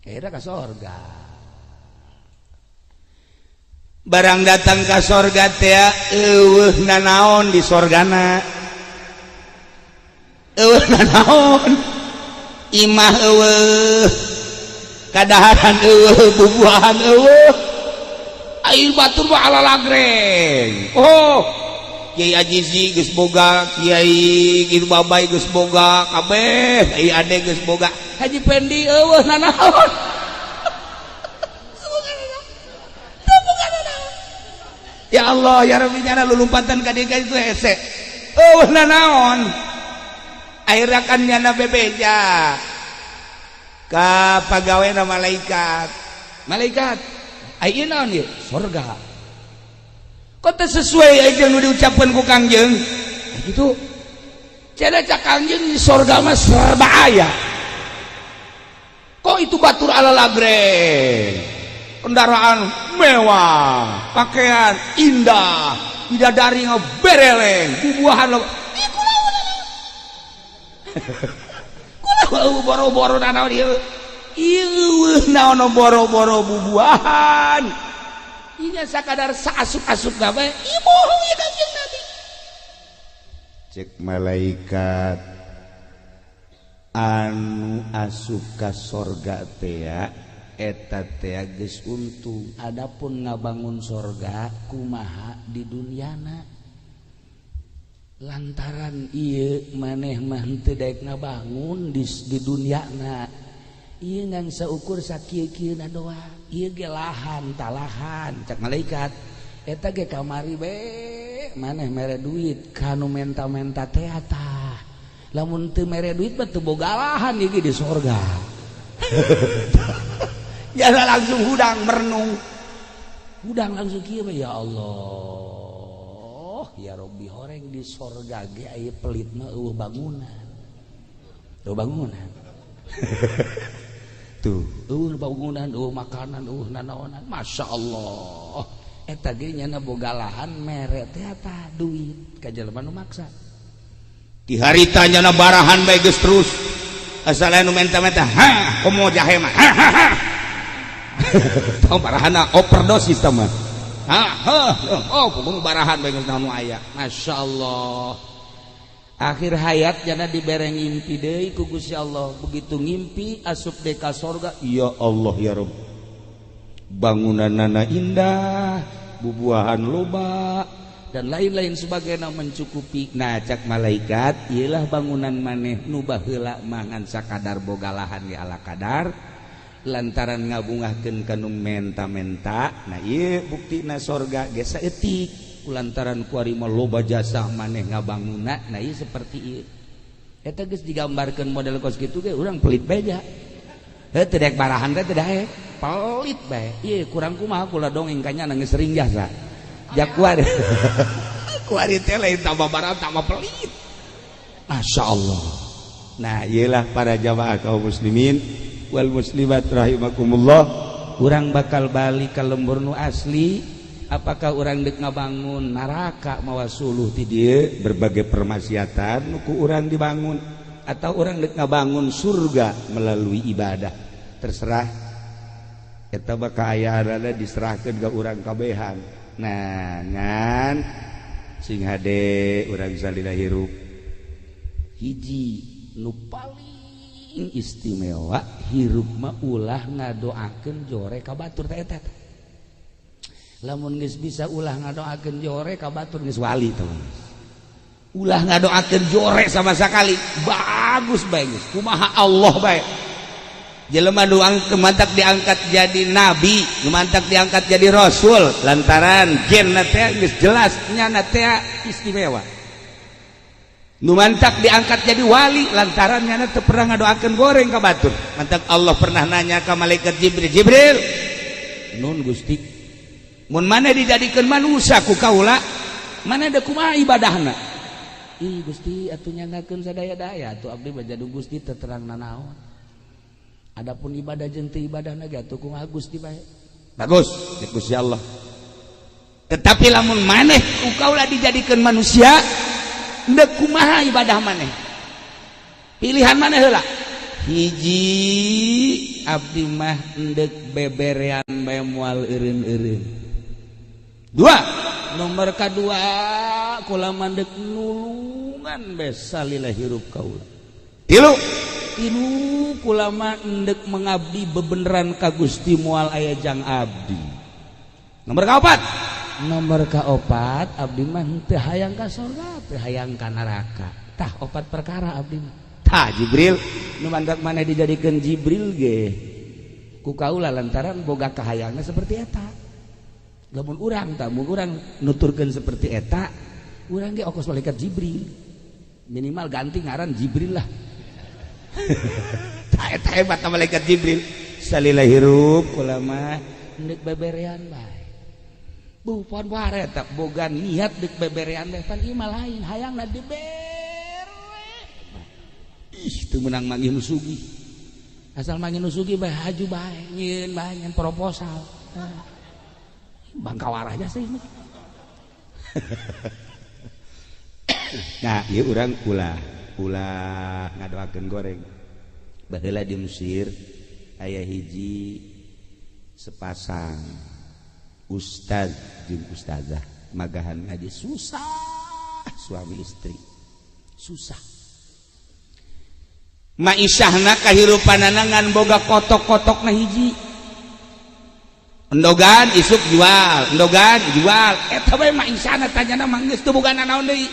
S2: akhirnya ka sorga barang datang ka sorga teh eueuhna naon di sorgana eueuhna naon imah eueuh kadaharan eueuh bubuahan eueuh air batur mah ala lagreng. Oh Kiai Ajizi geus boga, Kiai Kitu Babay geus boga, kabeh Kiai Ade geus boga, Haji Pendi eueuh nanaon. Ya Allah ya Rabbi nyana lulumpatan ka dieu itu hese. Eueuh nanaon. Akhirnya kan nyana bebeja ka pagaweana malaikat. Malaikat aya naon ieu? Surga. Kok teu sesuai aja nu diucapkeun ku Kangjeng. Gitu. Cenah cak Kangjeng di surga mah serba aya. Kok itu batur ala lagreng. Kendaraan mewah, pakaian indah, bidadari bereleng, bubuahan lo. Kunaon boro-boro nanaon ieu? Ieu naon boro-boro bubuahan. Ieu sakadar saasup-asup gawe, ieu bohong ieu Kanjeng Nabi. Cek malaikat anu asup ka sorga teh eta teh geus untung. Adapun ngabangun sorga kumaha di duniana lantaran ieu maneh mah teu daek ngabangun di duniana ieu ngan saukur sakieu-kieuna doang. Ieu ge lahan talahan cak malaikat eta ge kamari be maneh mere duit kanu menta-menta teh tah lamun teu mere duit mah teu boga lahan ieu ge di sorga. Jangan langsung hudang merenung, hudang langsung kieu ya Allah ya Rabbi horeng di sorga ge aya pelit mah eueuh bangunan. Tuh bangunan. Tuh eueuh bangunan, eueuh makanan, eueuh nanaonan. Masyaallah. Eta ge nyana boga lahan mere teh tah duit ka jelema nu maksa. Di harita nyana barahan bae geus terus. Asal anu menta-menta ha komo jahe mah. Tahu barahana overdosis mah. Oh pokoknya barahan bae naon aya. Masyaallah. Akhir hayat jana dibereng ngimpi deui ku Gusti Allah. Begitu ngimpi asup deui ka sorga, ya Allah ya Rabb. Bangunanana indah, bubuahan loba dan lain-lain sebagainya mencukupi. Nah cak malaikat ialah bangunan maneh nu baheula mangan sakadar boga lahan ge ala kadar lantaran ngabungahkeun kanu menta-menta. Nah ieu buktina sorga ge saeutik lantaran kuari mah loba jasa maneh ngabangunna. Nah ieu seperti ieu eta geus digambarkeun model kos kitu ge urang pelit beja. Teu daek barahan teh teu daek pelit bae. Ieu kurang kumaha kula dongeng kanya geus sering jasa jakuar. Kuari teh lain tambah barang tambah pelit. Masyaallah. Nah ieulah para jamaah kaum muslimin wal muslimat rahimakumullah, urang bakal balik ka lembur nu asli. Apakah urang deuk ngabangun neraka mawa suluh ti dieu berbagai permaksiatan nu ku urang dibangun, atau urang deuk ngabangun surga melalui ibadah, terserah eta mah kaayaanna diserahkeun ka urang kabehan. Nah ngan sing hade urang salila hirup hiji nu paling istimewa hirup mah ulah ngadoakeun jore ka batur teh eta. Lamun geus bisa ulah ngadoakeun jore ka batur geus wali teh. Ulah ngadoakeun jore sama sekali bagus bae geus. Kumaha Allah bae. Jelema nu mantak diangkat jadi nabi, nu mantak diangkat jadi rasul lantaran genna teh geus jelas nyana teh istimewa. Nu mantak diangkat jadi wali lantaran nyana teu pernah ngadoakeun goreng ka batur. Mantak Allah pernah nanya ka malaikat Jibril, nun Gusti, mun maneh dijadikeun manusia ku kaula, maneh da kumaha ibadahna? Ih Gusti atuh nyangakeun sadaya-daya atuh abdi bajadu Gusti teu terang nanaon. Adapun ibadah jeung teu ibadahna ge atuh kumaha Gusti bae. Bagus, Gusti Allah. Tetapi lamun maneh ku kaula dijadikeun manusia, ndek kumaha ibadah maneh? Pilihan maneh heula. Hiji abdi mah ndek beberean bae moal eureun-eureun. Dua, nomor kadua kula mandek nulungan bae salila hirup kaula. tilu kulama endek mengabdi bebeneran ka Gusti moal aya jang abdi. Nomor kaopat abdi mah teu hayang ka surga teu hayang ka neraka. Tah opat perkara abdi mah. Tah Jibril nu mandak maneh dijadikeun Jibril ge ku kaula lantaran boga kahayangna seperti eta. Lamun urang tah mun urang nuturkeun seperti eta urang ge ongkos malaikat Jibril. Minimal ganti ngaran Jibril lah. Eta hebat malaikat Jibril. Salila hirup ulama deuk beberean bae. Bu pon ware eta boga niat deuk beberean teh pan ieu mah lain hayangna dibere. Ih teu meunang manggih nu sugih. Asal manggih nu sugih bae haju bae nyieun bae nyen proposal. Bangkawarahnya sih. Nah, ieu urang ulah ngadoakeun goreng. Baheula di Mesir aya hiji sepasang ustaz jeung ustazah magahan ngaji susah suami istri susah. Maisyahna kahirupanana ngan boga kotok-kotokna hiji. Endogan isuk jual, endogan jual. Eta bae maisyahna tanyana mah geus teu boga naon deui.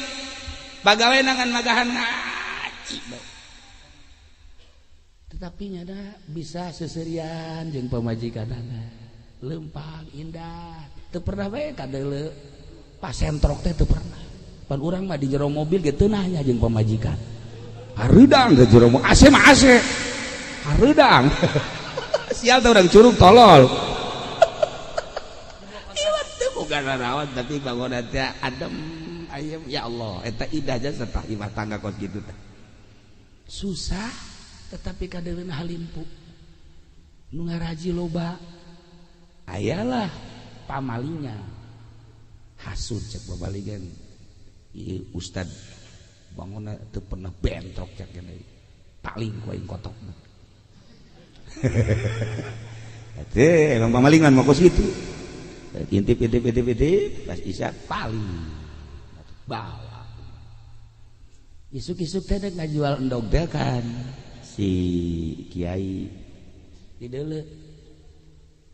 S2: Bagaweana ngan magahan ngaji. Tetapi nyada bisa seserian jeung pamajikanana. Lempang indah. Teu pernah bae kadeuleu pasentrok teh teu pernah. Pan urang mah di jero mobil ge teu nanya jeung pamajikan. Hareudang di jero mobil. AC mah AC. Hareudang. Sial teh urang curug tolol. Ieu teh boga naraon tapi bangunan teh adem. Ayam ya Allah eta indah aja serta imah tangga kos gitu teh susah tetapi kadeulina halimpu nu ngaraji loba ayalah pamalingan hasud cek babaligan ieu ustad bangunna teu pernah bentrok cek kene paling ku aing kotokna teh emang pamalingan mah kos gitu intip pas isya paling bawa isuk-isuk teh ngajual endog teh kan si kiai di deuleu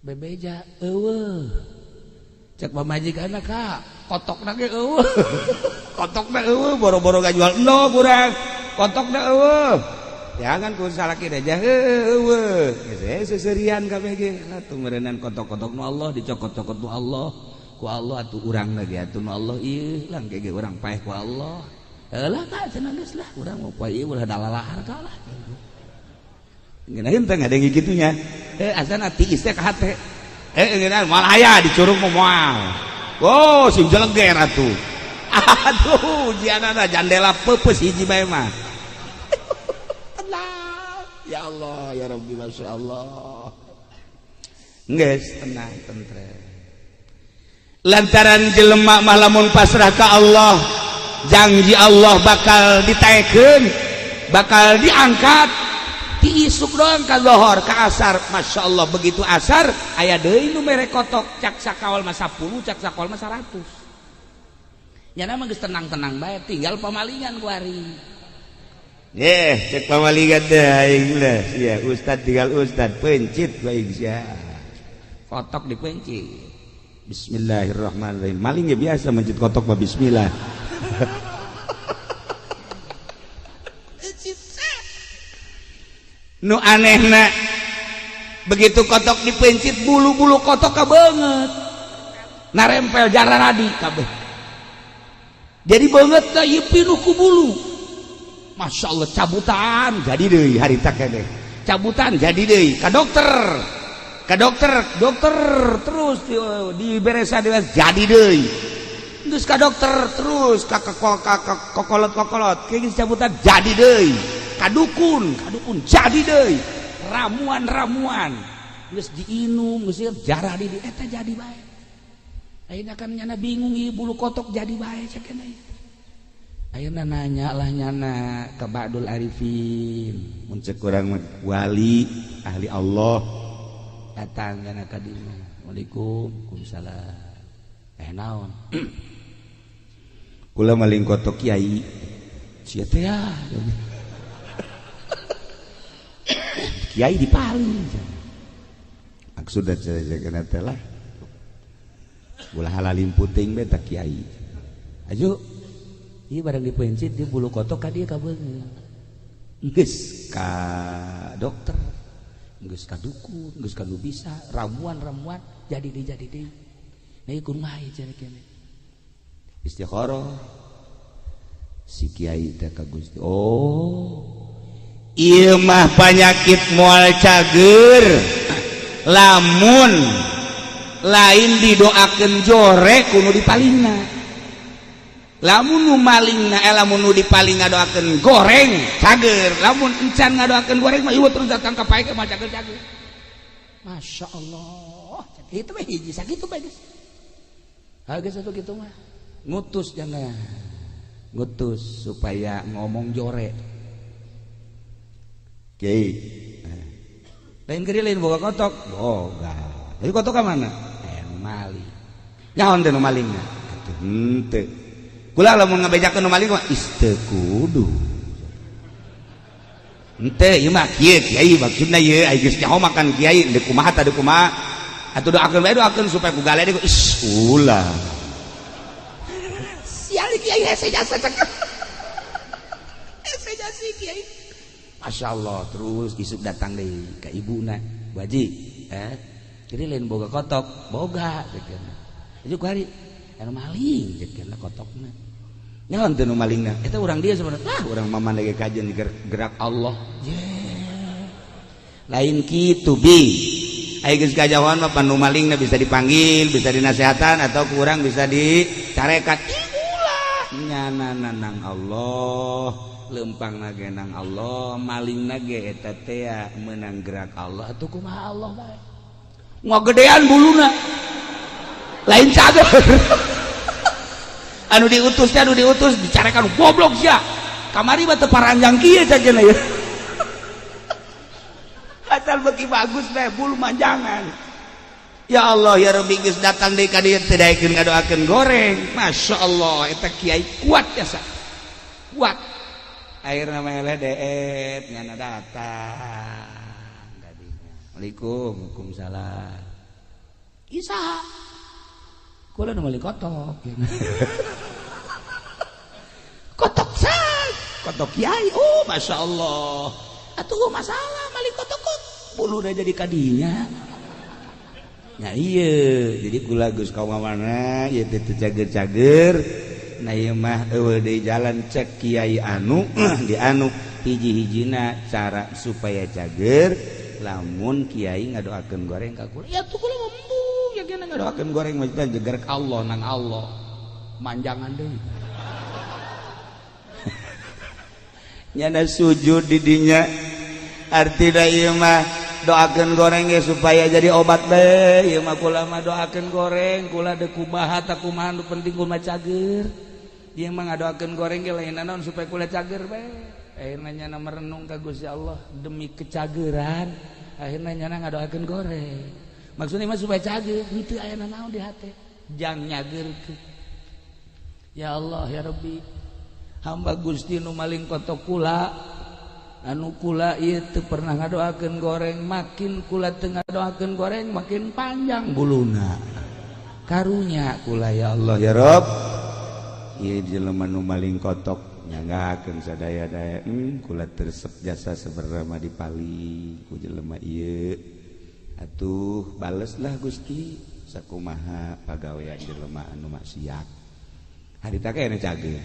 S2: bebeja eueuh cek pamajikanna ka kotokna ge eueuh kotokna eueuh boro-boro ngajual endog urang kotokna eueuh jangan ku salaki aja eueuh geus seserian kabeh ge atuh meureunnan kotok-kotokna Allah dicokot-cokotna Allah ku Allah atuh urang lagi atuh Allah ieu lang ge urang paeh ku Allah heulah ka cenah geus lah urang mah poe ieu ulah dalalahar ka lah ngeunaheun teh ngadenge kitunya asana tiis teh ka hate ngeunaheun moal aya di curug mah moal oh sim jeleger atuh aduh jianana jandela peupeus hiji bae mah ya Allah ya Rabbi masyaallah geus tenang tentrem lantaran jelema mah lamun pasrah ka Allah janji Allah bakal ditaekeun bakal diangkat ti isuk doang ka zuhur ka asar masyaallah begitu asar aya deui nu mere kotok cak sakawal mah 10 cak sakawal mah 100 nya mah geus tenang-tenang bae tinggal pamalingan ku ari cek pamalingan teh aing lah sia ustad tinggal ustad pencit bae sia kotok dipencit Bismillahirrahmanirrahim. Maling ya biasa mencit kotok mah bismillah. Nu anehna begitu kotok dipencit bulu-bulu kotok kabeungeut. Narempel jararadi kabeh. Jadi beungeut teh ieu pinuh ku bulu. Masyaallah cabutan jadi deui harita keneh. Cabutan jadi deui ka dokter. Dokter terus diberesa jadi deui terus ka dokter terus ka kokolot kayak gitu cabutan jadi deui ka dukun jadi deui ramuan geus diinum geus jarah di eta jadi bae ayeuna kan nyana bingung ieu bulu kotok jadi bae cek keneh ayeuna nanya lah nyana ka Ba'dul Arifin mun cek urang wali ahli Allah datang kana ka dieu. Waalaikumsalam. Naon? Kula maling kotok kiai. Sia teh ya. kiai dipaling maksudna ceuna teh lah ulah halalim puting be tak kiai aju ieu barang dipencit di bulu kotok ka dieu ka beungeut geus ka dokter geus ka dukun geus ka nu bisa ramuan jadi deui nah ieu kumaha cenah kene istikharah si kiai teh ka Gusti ieu mah penyakit moal cager lamun lain didoakeun jore kudu dipalingna lamun nu malingna lamun nu dipaling ngadoakeun goreng cager lamun encan ngadoakeun goreng mah ieu terus datang ka pae ke mah cager Masya Allah itu mah hiji sakitu bae geus geus atuh kitu mah ngutus jangan ngutus supaya ngomong jore kiai lain kiri lain boga kotok boga jadi kotok ka mana maling nyaon teh nu malingna atuh henteu kula lamun ngabejakeun nu maling mah teu kudu henteu ieu mah kieu kiai maksudna ieu aya geus nyaho makan kiai deuk kumaha tah deuk kumaha atuh doakeun bae doakeun supaya ku galede ulah sial kiai hese jasa cek hese jasa kiai Masya Allah terus isuk datang deh ke ibuna Bu Haji jadi lain boga kotok boga cekeuna itu ku hari anu maling cekeuna kotokna nyaon teh nu malingna eta urang dia sebenarnya urang maman lagi kajian gerak Allah lain kitu bi aya geus kajauhan mah pan nu malingna bisa dipanggil bisa dinasehatan atau kurang bisa dicarekat ulah nyana nang Allah lempang nage nang Allah maling nage eta teh meunang gerak Allah atuh kumaha Allah bae ngagedean buluna lain cager anu diutus dicarekan goblok sia kamari mah teu paranjang kieu cageuna ya asal beuki bagus bae bulu manjangan ya Allah ya Rabbi geus datang deui ka dieu teu daekeun ngadoakeun goreng Masya Allah eta kiai kuat jasa kuat akhirna meleh deet nyana datang tadinya Waalaikumsalam Isa kula nu meuli kotok kotok san kotok kiai Masya Allah atuh masalah meuli kotok kok buluna jadi kadinya nya ieu jadi kula geus ka mana ieu teh cager-cager nah ieu mah eueuh deui jalan cek kiai anu di anu hiji-hijina cara supaya cager lamun kiai ngadoakeun goreng ka kula ya tuh kula ngomong ya kena ngadoakeun goreng mah jeger ka Allah nang Allah manjangan deui nyana sujud di dinya artina ieu mah doakeun goreng ge supaya jadi obat bae ieu mah kula mah doakeun goreng kula deuk kumaha tah kumaha nu penting kula cager ieu mah ngadoakeun goreng ge lain naon supaya kula cager bae akhirna nyana merenung ka Gusti Allah demi kecageran akhirna nyana ngadoakeun goreng maksudna mah supaya cager henteu aya naon di hate jang nyageurkeun ya Allah ya Rabbi hamba Gusti nu maling kotok kula anu kula ieu teu pernah ngadoakeun goreng makin kula teu ngadoakeun goreng makin panjang buluna karunya kula ya Allah ya Rabb ieu jelema nu maling kotok nyanggakeun sadaya-daya kula tersep jasa sabarama dipaling ku jelema ieu atuh baleslah Gusti sakumaha pagawean jelema anu maksiat harita kene cager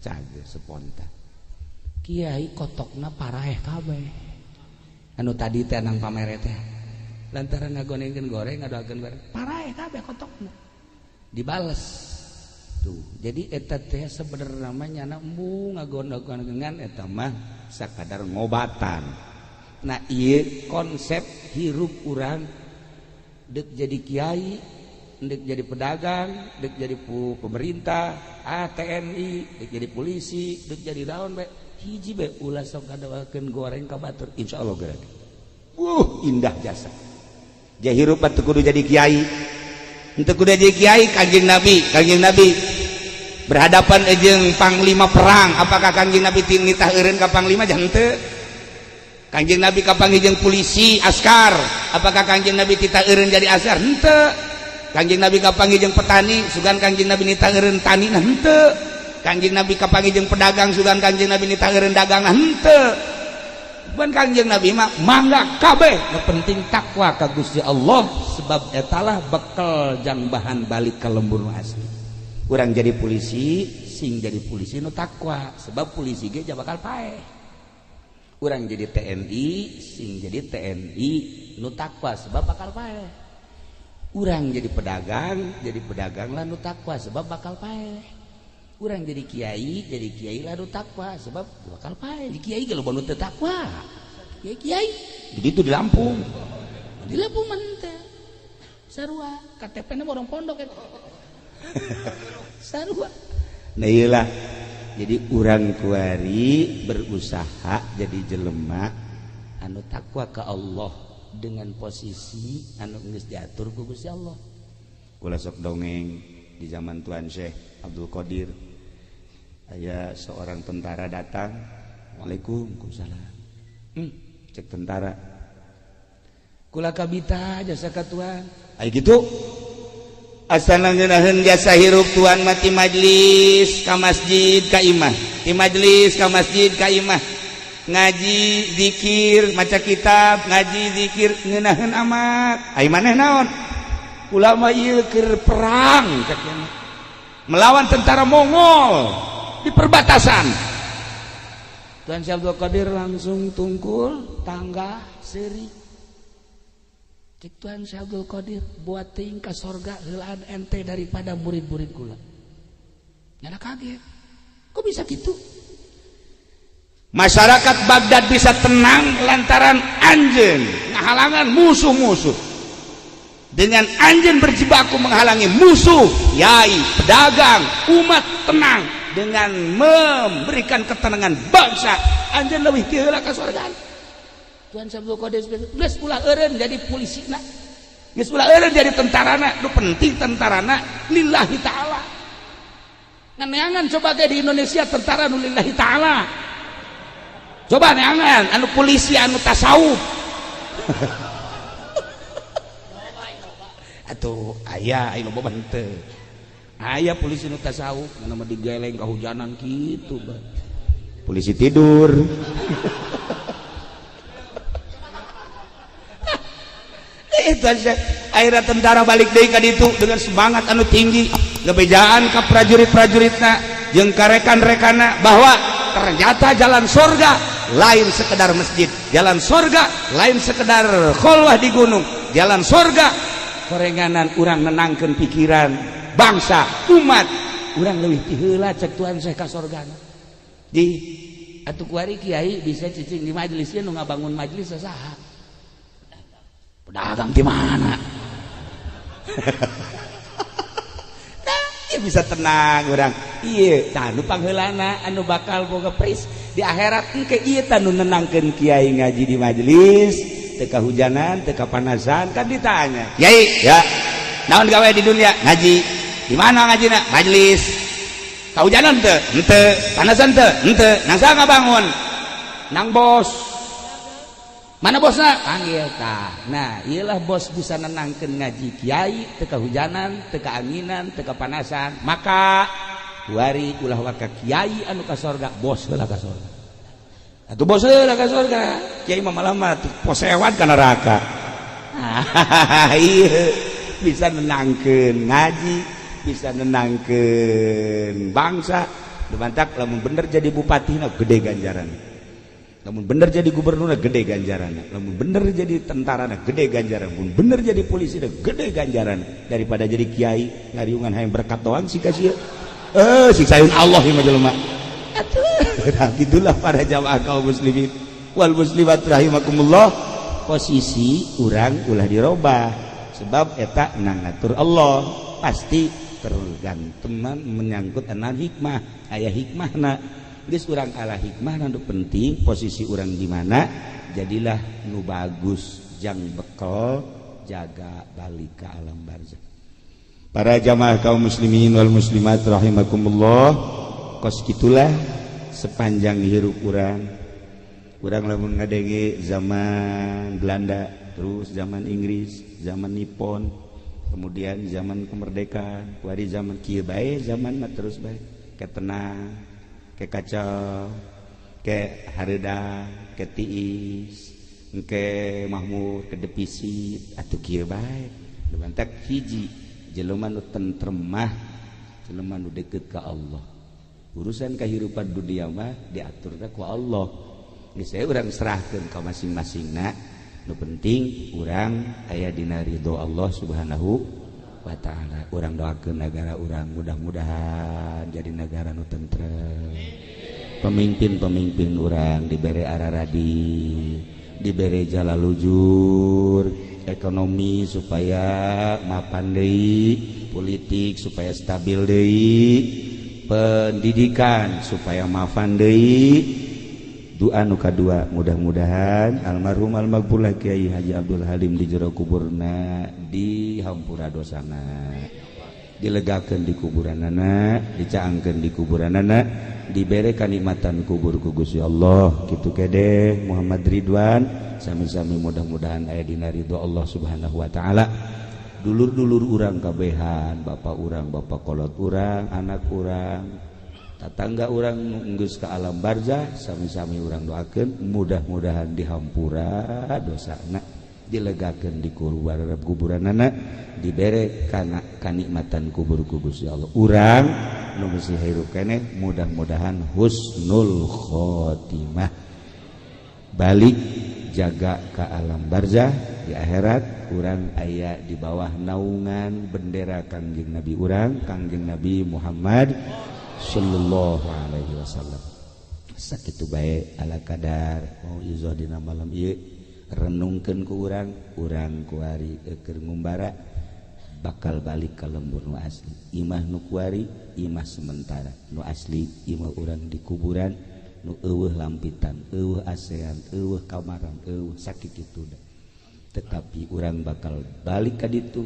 S2: cager spontan kiai kotokna paraeh kabeh anu tadi teh nang pamere teh lantaran ngagonengkeun goreng ngadoakeun goreng paraeh kabeh kotokna dibales tuh jadi eta teh sebenarnya mah nyana embung ngagondakeun eta mah sakadar ngobatan nah ieu konsep hirup urang deuk jadi kiai deuk jadi pedagang deuk jadi pemerintah TNI deuk jadi polisi deuk jadi daun bae hiji bae ulah sok ngadoakeun goreng ka batur insyaallah geura indah jasa jahirup teu kudu jadi kiai henteu kudu jadi kiai kanjeng Nabi berhadapan jeung panglima perang apakah kanjeng Nabi nitah eureun ka panglima jah henteu Kanjeng Nabi kapanggih jeung polisi askar, apakah Kanjeng Nabi tita eureun jadi askar? Henteu. Kanjeng Nabi kapanggih jeung petani sugan Kanjeng Nabi nita eureun tani henteu. Kanjeng Nabi kapanggih jeung pedagang sugan Kanjeng Nabi nita eureun dagang henteu. Ban Kanjeng Nabi mah mangga kabeh nu penting takwa ka Gusti Allah sebab etalah bekal jang bahan balik ka lembur asli. Urang jadi polisi sing jadi polisi nu takwa sebab polisi ge bakal paeh. Urang jadi TNI sing jadi TNI nu takwa sebab bakal paeh. Urang jadi pedagang lah nu takwa sebab bakal paeh. Urang jadi kiai lah nu takwa sebab bakal paeh. Di kiai ge loba nu teu takwa. Kiai begitu di Lampung. Di Lampung mah teh sarua KTP-na orang pondok eta. Sarua. Nah iyalah. Jadi urang kuari berusaha jadi jelema anu takwa ke Allah dengan posisi anu geus diatur ku Gusti Allah. Kula sok dongeng di zaman Tuan Syekh Abdul Qadir. Aya seorang tentara datang. Waalaikumsalam. Cek tentara. Kula kabita jasa ka Tuan. Aya gitu. Asana ngeunaheun jasa hirup Tuan mati majlis ka masjid ka imah, di majlis ka masjid ka imah, ngaji zikir maca kitab, ngaji zikir ngeunaheun amat. Ai maneh naon? Kula mah ieu keur perang melawan tentara Mongol di perbatasan. Tuan Syekh Abdul Qadir langsung tungkul tangga seuri. Cik Tuan Syekh Abdul Qadir buat ting ka sorga heulaan ente daripada murid-murid kula. Nyana kaget. Kok bisa gitu? Masyarakat Baghdad bisa tenang lantaran anjeun ngahalangan musuh-musuh. Dengan anjeun berjibaku menghalangi musuh, yai, pedagang, umat tenang dengan memberikan ketenangan bangsa. Anjeun leuwih ti heula ka sorga. Tuan Syekh Abdul Qadir geus ulah eureun jadi polisina. Geus ulah eureun jadi tentarana, nu penting tentarana lillahi taala. Nganeangan coba ge di Indonesia tentara nu lillahi taala. Coba neangan anu polisi anu tasawuf. Atuh aya loba henteu. Aya polisi nu tasawuf anu mah digeleng kahujanan kitu, Bang. Polisi tidur. Akhirnya tentara balik deui ka ditu dengan semangat anu tinggi ngebejaan ka prajurit-prajuritna jeung ka rekan-rekanna bahwa ternyata jalan surga lain sekedar masjid, jalan surga lain sekedar kholwah di gunung, jalan surga korenganan urang nenangkeun pikiran bangsa umat urang leuwih ti heula cek Tuan Syekh ka surgana. Di atuh kuari kiai bisa cicing di majelis nu ngabangun majelis saha? Pedagang di mana? Nah, ya bisa tenang orang. Iya, tanu pangheulana anu bakal boga pris di akhirat engke ieu tanu nenangkeun kiai ngaji di majelis, teu kahujanan, teu kapanasan kan ditanya. Kiai, ya. Naon gawe di dunia? Ngaji. Di mana ngajina? Majelis. Kahujanan teu? Henteu. Panasan teu? Henteu. Nang saha ngabangun? Nang bos. Mana bosna? Panggil tah. Nah, iyalah bos bisa nenangkeun ngaji kiai teu kahujanan, teu kaanginan, teu kapanasan. Maka kuari ulah waka kiai anu ka sorga, bos heula ka sorga. Atuh bos heula ka sorga. Kiai mah malah mah posewan ka neraka. Iya, bisa nenangkeun ngaji, bisa nenangkeun bangsa. Demantak lamun bener jadi bupati na gede ganjaran. Namun bener jadi gubernur gede ganjaran, namun bener jadi tentara gede ganjaran, namun bener jadi polisi gede ganjaran daripada jadi kiai ngariungan hayang berkat doang sih kasih. Siksaeun Allah ieu mah jelema. Atuh. Itulah para jamaah kaum muslimin wal muslimat rahimakumullah, posisi urang ulah dirobah sebab eta nang ngatur Allah pasti tergantung menyangkut ana hikmah, aya hikmahna. Geus urang kalah hikmah nu penting posisi urang di mana jadilah nu bagus jang bekal jaga balik ke alam barzakh. Para jamaah kaum muslimin wal muslimat rahimakumullah, kos kitulah sepanjang hirup urang urang lamun ngadenge zaman Belanda, terus zaman Inggris, zaman Nippon, kemudian zaman kemerdekaan, kuari zaman kieu bae, zaman mah terus bae, ke tenang, ke kacau, ke hareuda, ke tiis, ke mahmur, ke depisit, atuh kieu bae. Bantak hiji jelema nu tentrem mah jelema nu deukeut ka Allah. Urusan kehidupan dunia mah diaturna ku Allah. Geus saya urang serahkeun ka masing-masingna. Nu penting urang aya dina ridho Allah Subhanahu wa taala. Urang doakeun negara urang mudah-mudahan jadi negara nu tentrem. Pemimpin-pemimpin urang dibere araradi, dibere jalan lujur, ekonomi supaya mapan deui, politik supaya stabil deui, pendidikan supaya mapan deui. Doa nu kadua mudah-mudahan almarhum almaghfurlah Kiai Haji Abdul Halim di jero kuburna dihampura dosana, dilegakeun di kuburanana, dicaangkeun di kuburanana, dibere kanikmatan kubur ku Gusti Allah. Kitu kede Muhammad Ridwan sami-sami mudah-mudahan aya dina ridho Allah Subhanahu wa taala. Dulur-dulur urang kabehan, bapak urang, bapak kolot urang, anak urang, tatangga urang geus ka alam barzah, sami-sami urang doakeun mudah-mudahan dihampura dosana, dilegakeun di kuburanana, dibere kana kanikmatan kubur ku Gusti Allah. Urang nu geus hirup keneh mudah-mudahan husnul khotimah, balik jaga ka alam barzah di akhirat urang aya di bawah naungan bendera Kangjeng Nabi urang, Kangjeng Nabi Muhammad sallallahu alaihi wasallam. Sakitu bae ala kadar mau izoh dina malam ieu renungkeun ku urang kuari keur ngumbara bakal balik ka lembur nu asli. Imah nu kuari imah sementara, nu asli imah urang di kuburan nu eueuh lampitan, eueuh asean, eueuh kamaran, eueuh sakitu da. Tetapi urang bakal balik ka ditu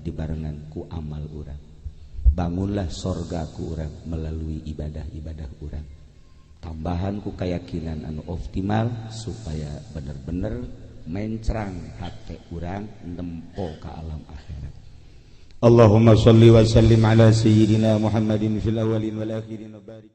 S2: dibarengan ku amal urang. Bangunlah sorga ku urang melalui ibadah-ibadah urang. Tambahan ku keyakinan anu optimal supaya bener-bener mencrang hate urang nempo ka alam akhirat. Allahumma shalli wa sallim ala sayyidina Muhammadin fil awwalin wal akhirin wa barik